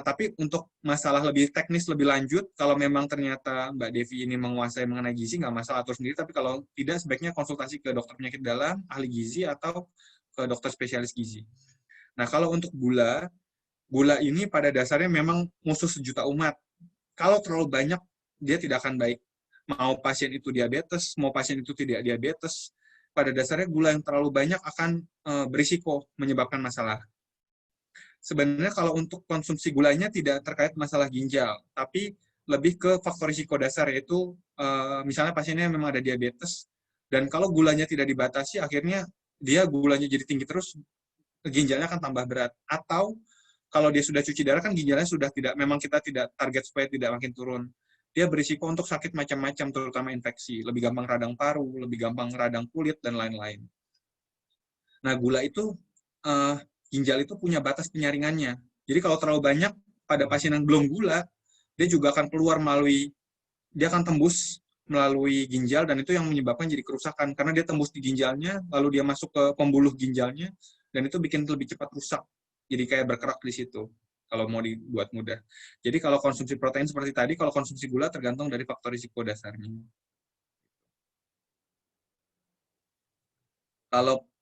tapi untuk masalah lebih teknis, lebih lanjut, kalau memang ternyata Mbak Devi ini menguasai mengenai gizi, nggak masalah atur sendiri, tapi kalau tidak, sebaiknya konsultasi ke dokter penyakit dalam, ahli gizi, atau ke dokter spesialis gizi. Nah, kalau untuk gula ini pada dasarnya memang musuh sejuta umat. Kalau terlalu banyak, dia tidak akan baik. Mau pasien itu diabetes, mau pasien itu tidak diabetes, pada dasarnya gula yang terlalu banyak akan berisiko menyebabkan masalah. Sebenarnya kalau untuk konsumsi gulanya tidak terkait masalah ginjal, tapi lebih ke faktor risiko dasar, yaitu misalnya pasiennya memang ada diabetes, dan kalau gulanya tidak dibatasi, akhirnya dia gulanya jadi tinggi terus, ginjalnya akan tambah berat. Atau kalau dia sudah cuci darah, kan ginjalnya sudah tidak, memang kita tidak target supaya tidak makin turun. dia berisiko untuk sakit macam-macam, terutama infeksi. Lebih gampang radang paru, lebih gampang radang kulit, dan lain-lain. Nah, gula itu, ginjal itu punya batas penyaringannya. Jadi kalau terlalu banyak pada pasien yang belum gula, dia juga akan keluar dia akan tembus melalui ginjal, dan itu yang menyebabkan jadi kerusakan. Karena dia tembus di ginjalnya, lalu dia masuk ke pembuluh ginjalnya, dan itu bikin lebih cepat rusak. Jadi kayak berkerak di situ, kalau mau dibuat mudah. Jadi kalau konsumsi protein seperti tadi, kalau konsumsi gula tergantung dari faktor risiko dasarnya.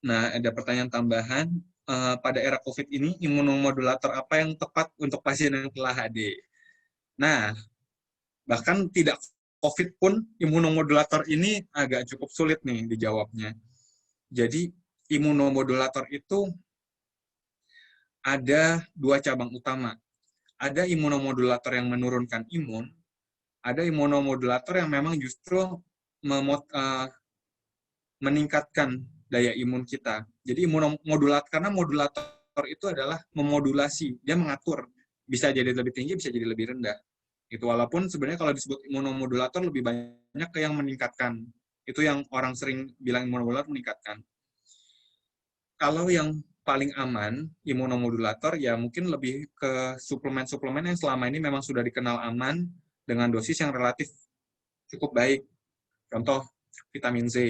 Nah, ada pertanyaan tambahan, pada era COVID ini, imunomodulator apa yang tepat untuk pasien yang telah HD? Nah, bahkan tidak COVID pun, imunomodulator ini agak cukup sulit nih dijawabnya. Jadi, imunomodulator itu ada 2 cabang utama. Ada imunomodulator yang menurunkan imun, ada imunomodulator yang memang justru meningkatkan daya imun kita. Jadi karena modulator itu adalah memodulasi, dia mengatur, bisa jadi lebih tinggi, bisa jadi lebih rendah. Itu walaupun sebenarnya kalau disebut imunomodulator lebih banyak ke yang meningkatkan. Itu yang orang sering bilang imunomodulator meningkatkan. Kalau yang paling aman imunomodulator ya mungkin lebih ke suplemen-suplemen yang selama ini memang sudah dikenal aman dengan dosis yang relatif cukup baik. Contoh vitamin Z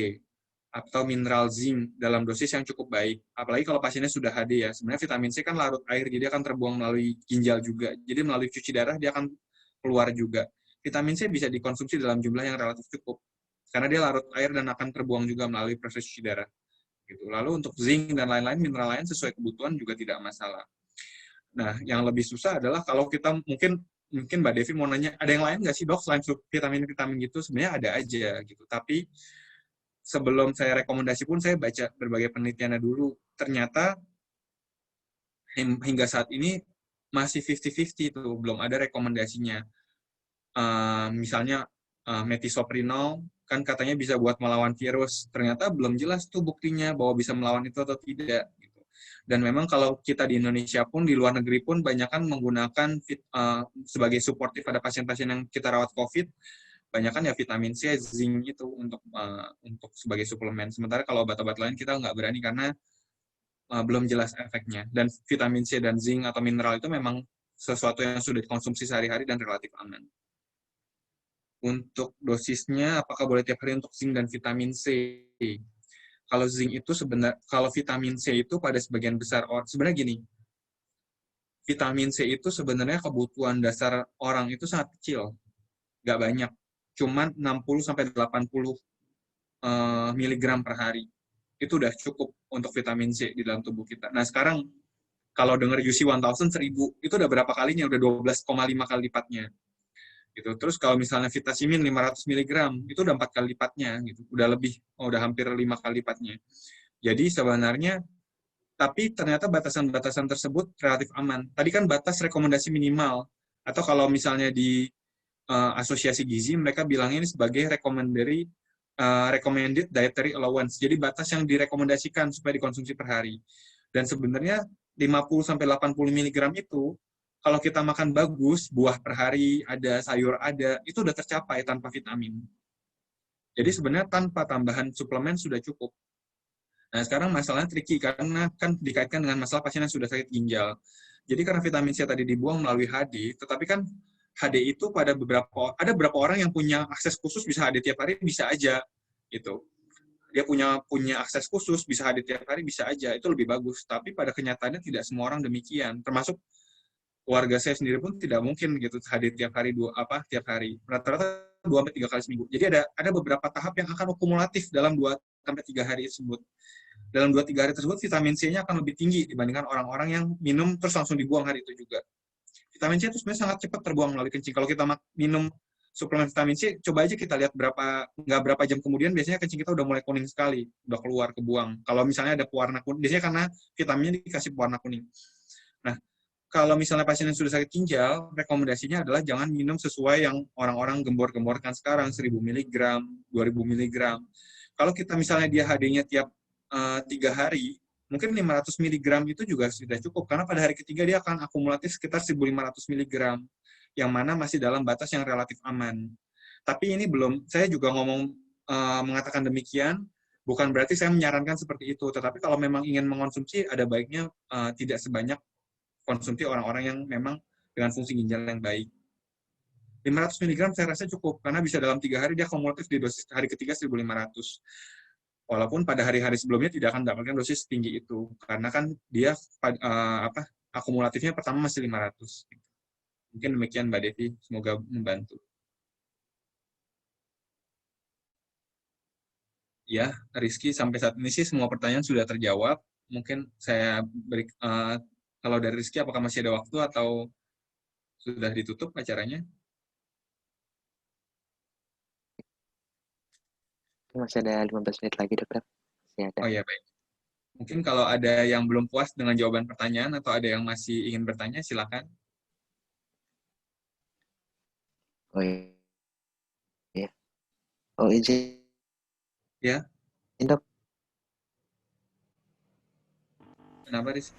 atau mineral zinc dalam dosis yang cukup baik. Apalagi kalau pasiennya sudah HD ya. Sebenarnya vitamin C kan larut air, jadi akan terbuang melalui ginjal juga. Jadi melalui cuci darah dia akan keluar juga. Vitamin C bisa dikonsumsi dalam jumlah yang relatif cukup. Karena dia larut air dan akan terbuang juga melalui proses cuci darah. Gitu. Lalu untuk zinc dan lain-lain, mineral lain sesuai kebutuhan juga tidak masalah. Nah, yang lebih susah adalah kalau kita mungkin Mbak Devi mau nanya, ada yang lain nggak sih dok selain vitamin-vitamin gitu? Sebenarnya ada aja gitu. Tapi sebelum saya rekomendasi pun saya baca berbagai penelitiannya dulu. Ternyata hingga saat ini masih 50-50 tuh, belum ada rekomendasinya. Misalnya metisoprinol kan katanya bisa buat melawan virus. Ternyata belum jelas tuh buktinya bahwa bisa melawan itu atau tidak. Gitu. Dan memang kalau kita di Indonesia pun, di luar negeri pun, banyak kan menggunakan sebagai suportif pada pasien-pasien yang kita rawat COVID, banyak kan ya vitamin C, zinc itu untuk sebagai suplemen. Sementara kalau obat-obat lain kita nggak berani karena belum jelas efeknya. Dan vitamin C dan zinc atau mineral itu memang sesuatu yang sudah dikonsumsi sehari-hari dan relatif aman. Untuk dosisnya, apakah boleh tiap hari untuk zinc dan vitamin C? Kalau zinc itu kalau vitamin C itu pada sebagian besar orang, sebenarnya gini, vitamin C itu sebenarnya kebutuhan dasar orang itu sangat kecil, nggak banyak, cuman 60-80 miligram per hari. Itu udah cukup untuk vitamin C di dalam tubuh kita. Nah sekarang, kalau dengar UC 1000, 1000, itu udah berapa kalinya? Udah 12,5 kali lipatnya. Gitu. Terus kalau misalnya vitamin 500 mg, itu udah 4 kali lipatnya. Gitu. Udah lebih, udah hampir 5 kali lipatnya. Jadi sebenarnya, tapi ternyata batasan-batasan tersebut relatif aman. Tadi kan batas rekomendasi minimal. Atau kalau misalnya di asosiasi gizi, mereka bilangnya ini sebagai recommended dietary allowance. Jadi batas yang direkomendasikan supaya dikonsumsi per hari. Dan sebenarnya 50-80 mg itu, kalau kita makan bagus, buah per hari, ada sayur ada, itu udah tercapai tanpa vitamin. Jadi sebenarnya tanpa tambahan suplemen sudah cukup. Nah sekarang masalahnya tricky, karena kan dikaitkan dengan masalah pasien yang sudah sakit ginjal. Jadi karena vitamin C tadi dibuang melalui HD, tetapi kan HD itu ada beberapa orang yang punya akses khusus bisa HD tiap hari, bisa aja. Gitu. Dia punya akses khusus, bisa HD tiap hari, bisa aja. Itu lebih bagus. Tapi pada kenyataannya tidak semua orang demikian. Termasuk keluarga saya sendiri pun tidak mungkin gitu hadir tiap hari tiap hari. Rata-rata 2-3 kali seminggu. Jadi ada beberapa tahap yang akan akumulatif dalam 2-3 hari tersebut. Dalam 2-3 hari tersebut vitamin C-nya akan lebih tinggi dibandingkan orang-orang yang minum terus langsung dibuang hari itu juga. Vitamin C itu sebenarnya sangat cepat terbuang melalui kencing. Kalau kita minum suplemen vitamin C, coba aja kita lihat nggak berapa jam kemudian biasanya kencing kita udah mulai kuning sekali, udah keluar, kebuang. Kalau misalnya ada pewarna kuning, biasanya karena vitaminnya dikasih pewarna kuning. Nah, kalau misalnya pasien yang sudah sakit ginjal, rekomendasinya adalah jangan minum sesuai yang orang-orang gembor-gemborkan sekarang, 1000 mg, 2000 mg. Kalau kita misalnya dia HD-nya tiap 3 hari, mungkin 500 mg itu juga sudah cukup, karena pada hari ketiga dia akan akumulatif sekitar 1500 mg. yang mana masih dalam batas yang relatif aman. Tapi ini belum, saya juga mengatakan demikian, bukan berarti saya menyarankan seperti itu, tetapi kalau memang ingin mengonsumsi, ada baiknya tidak sebanyak konsumsi orang-orang yang memang dengan fungsi ginjal yang baik. 500 mg saya rasa cukup, karena bisa dalam 3 hari dia kumulatif di dosis hari ketiga 1.500. Walaupun pada hari-hari sebelumnya tidak akan mendapatkan dosis tinggi itu, karena kan dia akumulatifnya pertama masih 500. Mungkin demikian Mbak Devi, semoga membantu. Ya, Rizky, sampai saat ini sih semua pertanyaan sudah terjawab. Mungkin saya beri, kalau dari Rizky, apakah masih ada waktu atau sudah ditutup acaranya? Masih ada 15 menit lagi, Dokter. Masih ada. Oh ya, baik. Mungkin kalau ada yang belum puas dengan jawaban pertanyaan atau ada yang masih ingin bertanya, silakan. Oh iya. Oh izin, Ya, Dok. kenapa, Rizky?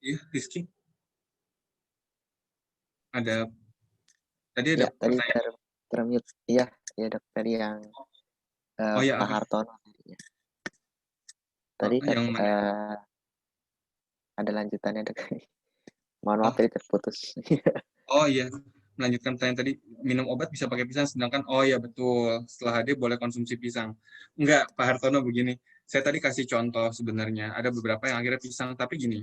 Iya, Rizky. Tadi ada Ya, tadi pertanyaan. termute. Iya, ya Dok. Tadi yang Oh ya, Pak apa? Hartono. Tadi kan Yang mana? ada lanjutannya, Dok. Mohon maaf Oh, tadi terputus. oh iya. Melanjutkan pertanyaan tadi, minum obat bisa pakai pisang, sedangkan, oh iya betul, setelah HD boleh konsumsi pisang. Enggak, Pak Hartono begini, saya tadi kasih contoh sebenarnya, ada beberapa yang akhirnya pisang, tapi gini,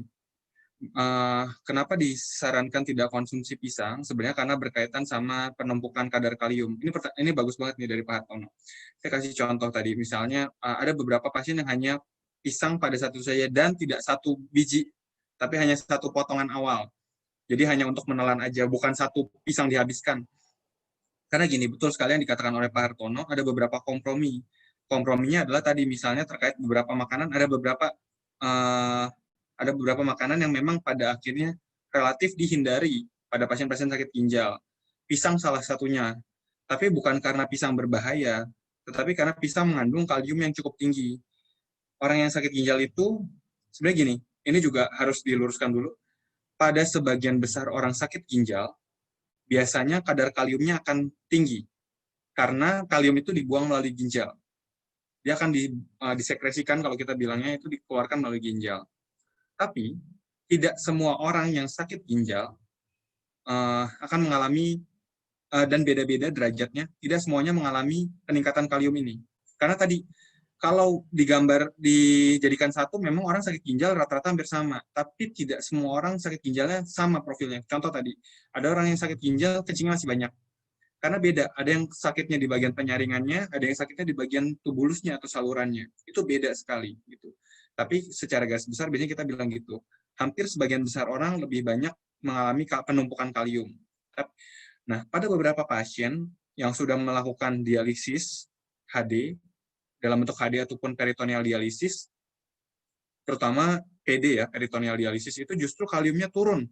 kenapa disarankan tidak konsumsi pisang? Sebenarnya karena berkaitan sama penumpukan kadar kalium. Ini bagus banget nih dari Pak Hartono. Saya kasih contoh tadi, misalnya ada beberapa pasien yang hanya pisang pada satu saja dan tidak satu biji, tapi hanya satu potongan awal. Jadi hanya untuk menelan aja, bukan satu pisang dihabiskan. Karena gini, betul sekali yang dikatakan oleh Pak Hartono, ada beberapa kompromi. Komprominya adalah tadi misalnya terkait beberapa makanan, ada beberapa makanan yang memang pada akhirnya relatif dihindari pada pasien-pasien sakit ginjal. Pisang salah satunya. Tapi bukan karena pisang berbahaya, tetapi karena pisang mengandung kalium yang cukup tinggi. Orang yang sakit ginjal itu, sebenarnya gini, ini juga harus diluruskan dulu, pada sebagian besar orang sakit ginjal, biasanya kadar kaliumnya akan tinggi, karena kalium itu dibuang melalui ginjal. Dia akan disekresikan, kalau kita bilangnya itu dikeluarkan melalui ginjal. Tapi, tidak semua orang yang sakit ginjal akan mengalami dan beda-beda derajatnya, tidak semuanya mengalami peningkatan kalium ini. Karena tadi, kalau dijadikan satu, memang orang sakit ginjal rata-rata hampir sama, tapi tidak semua orang sakit ginjalnya sama profilnya. Contoh tadi, ada orang yang sakit ginjal, kencingnya masih banyak. Karena beda, ada yang sakitnya di bagian penyaringannya, ada yang sakitnya di bagian tubulusnya atau salurannya. Itu beda sekali. Gitu. Tapi secara garis besar, biasanya kita bilang gitu. Hampir sebagian besar orang lebih banyak mengalami penumpukan kalium. Nah, pada beberapa pasien yang sudah melakukan dialisis HD, dalam bentuk HD ataupun peritoneal dialisis, terutama PD ya, peritoneal dialisis, itu justru kaliumnya turun.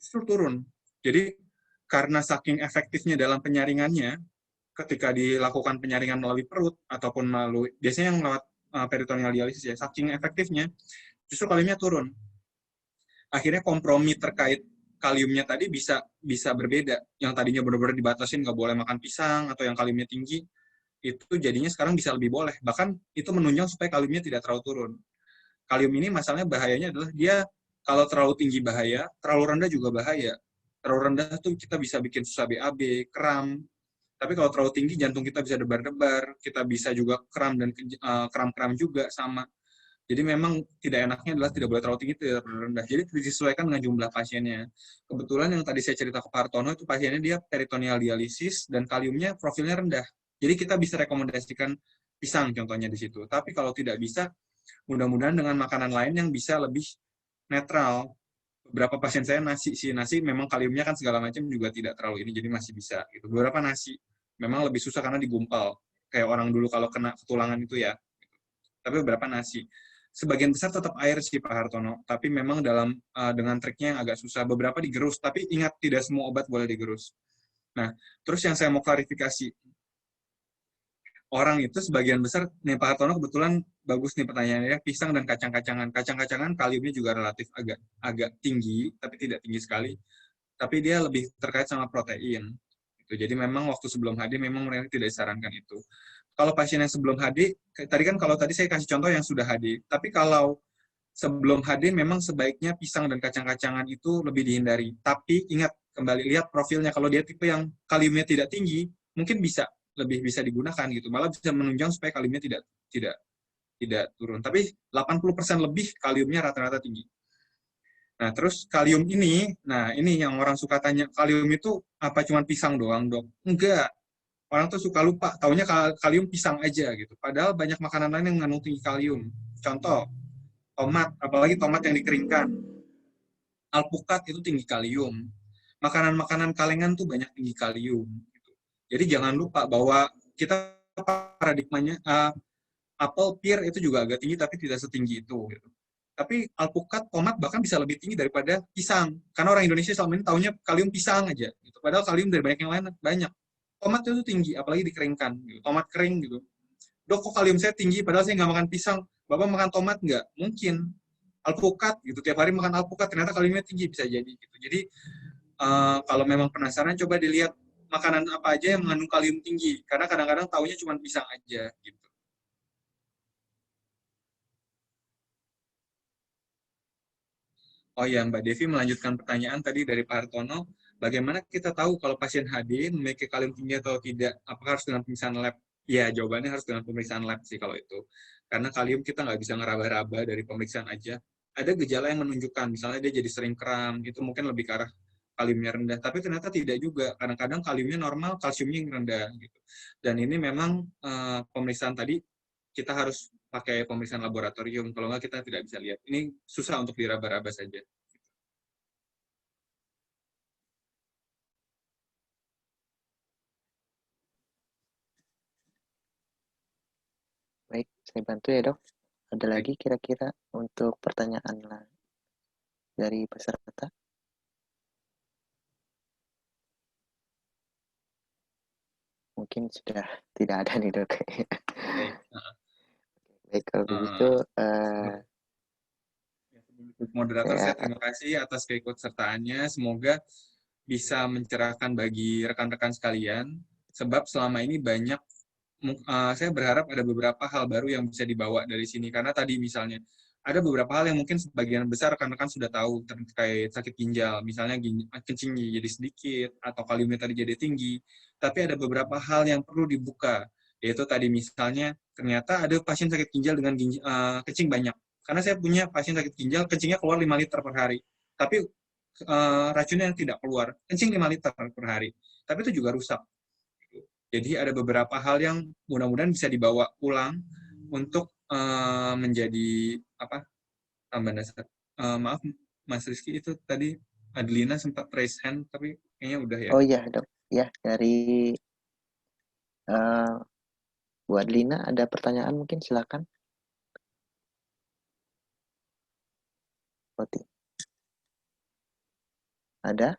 Justru turun. Jadi, karena saking efektifnya dalam penyaringannya, ketika dilakukan penyaringan melalui perut, ataupun biasanya yang lewat peritoneal dialisis ya, saking efektifnya, justru kaliumnya turun. Akhirnya kompromi terkait kaliumnya tadi bisa berbeda. Yang tadinya benar-benar dibatasin nggak boleh makan pisang atau yang kaliumnya tinggi, itu jadinya sekarang bisa lebih boleh. Bahkan itu menunjang supaya kaliumnya tidak terlalu turun. Kalium ini masalahnya bahayanya adalah dia kalau terlalu tinggi bahaya, terlalu rendah juga bahaya. Terlalu rendah tuh kita bisa bikin susah BAB, kram. Tapi kalau terlalu tinggi jantung kita bisa debar-debar, kita bisa juga kram dan kram-kram juga sama. Jadi memang tidak enaknya adalah tidak boleh terlalu tinggi, tidak terlalu rendah. Jadi disesuaikan dengan jumlah pasiennya. Kebetulan yang tadi saya cerita ke Pak Hartono itu pasiennya dia peritoneal dialisis dan kaliumnya profilnya rendah. Jadi kita bisa rekomendasikan pisang contohnya di situ. Tapi kalau tidak bisa, mudah-mudahan dengan makanan lain yang bisa lebih netral. Beberapa pasien saya nasi memang kaliumnya kan segala macam juga tidak terlalu ini, jadi masih bisa. Gitu. Beberapa nasi memang lebih susah karena digumpal. Kayak orang dulu kalau kena ketulangan itu ya. Tapi beberapa nasi. Sebagian besar tetap air sih Pak Hartono, tapi memang dengan triknya yang agak susah. Beberapa digerus, tapi ingat tidak semua obat boleh digerus. Nah, terus yang saya mau klarifikasi, orang itu sebagian besar, nih Pak Hartono kebetulan bagus nih pertanyaannya, pisang dan kacang-kacangan. Kacang-kacangan kaliumnya juga relatif agak tinggi, tapi tidak tinggi sekali. Tapi dia lebih terkait sama protein. Jadi memang waktu sebelum HD memang mereka tidak disarankan itu. Kalau pasien yang sebelum HD, kalau tadi saya kasih contoh yang sudah HD, tapi kalau sebelum HD memang sebaiknya pisang dan kacang-kacangan itu lebih dihindari. Tapi ingat, kembali lihat profilnya, kalau dia tipe yang kaliumnya tidak tinggi, mungkin lebih bisa digunakan gitu. Malah bisa menunjang supaya kaliumnya tidak turun. Tapi 80% lebih kaliumnya rata-rata tinggi. Nah, terus kalium ini yang orang suka tanya, kalium itu apa cuma pisang doang, Dok? Enggak. Orang tuh suka lupa, taunya kalium pisang aja gitu. Padahal banyak makanan lain yang mengandung tinggi kalium. Contoh, tomat, apalagi tomat yang dikeringkan. Alpukat itu tinggi kalium. Makanan-makanan kalengan tuh banyak tinggi kalium. Gitu. Jadi jangan lupa bahwa kita paradigmanya apel, pear itu juga agak tinggi tapi tidak setinggi itu. Gitu. Tapi alpukat, tomat bahkan bisa lebih tinggi daripada pisang. Karena orang Indonesia selama ini taunya kalium pisang aja. Gitu. Padahal kalium dari banyak yang lain banyak. Tomat itu tinggi, apalagi dikeringkan. Gitu. Tomat kering gitu. Dok, kok kalium saya tinggi, padahal saya nggak makan pisang. Bapak makan tomat nggak? Mungkin. Alpukat, gitu. Tiap hari makan alpukat, ternyata kaliumnya tinggi, bisa jadi. Gitu. Jadi, kalau memang penasaran, coba dilihat makanan apa aja yang mengandung kalium tinggi. Karena kadang-kadang taunya cuma pisang aja. Gitu. Oh ya, Mbak Devi melanjutkan pertanyaan tadi dari Pak Hartono. Bagaimana kita tahu kalau pasien HD memiliki kalium tinggi atau tidak? Apakah harus dengan pemeriksaan lab? Ya, jawabannya harus dengan pemeriksaan lab sih kalau itu. Karena kalium kita nggak bisa ngeraba-raba dari pemeriksaan aja. Ada gejala yang menunjukkan, misalnya dia jadi sering kram, itu mungkin lebih ke arah kaliumnya rendah. Tapi ternyata tidak juga. Kadang-kadang kaliumnya normal, kalsiumnya yang rendah. Gitu. Dan ini memang pemeriksaan tadi kita harus pakai pemeriksaan laboratorium. Kalau nggak kita tidak bisa lihat. Ini susah untuk diraba-raba saja. Baik, saya bantu ya dok. Ada lagi kira-kira untuk pertanyaan dari peserta? Mungkin sudah tidak ada nih dok. Baik, kalau begitu moderator, saya terima kasih atas keikutsertaannya. Semoga bisa mencerahkan bagi rekan-rekan sekalian, sebab selama ini banyak, saya berharap ada beberapa hal baru yang bisa dibawa dari sini. Karena tadi misalnya, ada beberapa hal yang mungkin sebagian besar rekan-rekan sudah tahu terkait sakit ginjal, misalnya kencing jadi sedikit atau kalium tadi jadi tinggi, tapi ada beberapa hal yang perlu dibuka, yaitu tadi misalnya ternyata ada pasien sakit ginjal dengan kencing banyak. Karena saya punya pasien sakit ginjal, kencingnya keluar 5 liter per hari, tapi racunnya yang tidak keluar, kencing 5 liter per hari, tapi itu juga rusak. Jadi ada beberapa hal yang mudah-mudahan bisa dibawa pulang untuk menjadi apa tambahan dasar. Maaf Mas Rizky, itu tadi Adelina sempat raise hand tapi kayaknya udah ya. Oh iya dok, ya dari Bu Adlina ada pertanyaan mungkin silakan. Ada?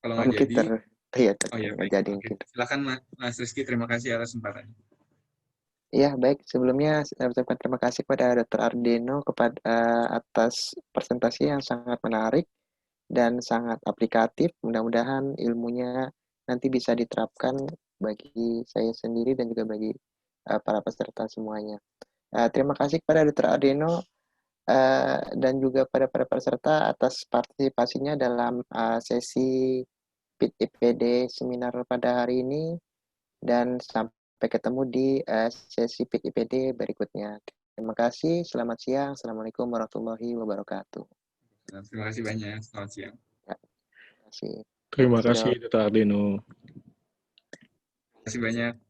Kalau Oh, nggak mungkin jadi, ya, oh ya nggak baik, jadi oke. mungkin. Silakan Mas Rizky, terima kasih atas kesempatannya. Iya, baik. Sebelumnya saya ucapkan terima kasih kepada Dr. Ardeno atas presentasi yang sangat menarik dan sangat aplikatif. Mudah-mudahan ilmunya nanti bisa diterapkan bagi saya sendiri dan juga bagi para peserta semuanya. Terima kasih kepada Dr. Ardeno dan juga pada para peserta atas partisipasinya dalam sesi PIT IPD seminar pada hari ini, dan sampai ketemu di sesi PIT IPD berikutnya. Terima kasih, selamat siang. Assalamualaikum warahmatullahi wabarakatuh. Terima kasih banyak, selamat siang. Ya, terima kasih. Terima Terima kasih, kasih, Dok. Dr. Ardeno. Terima kasih banyak.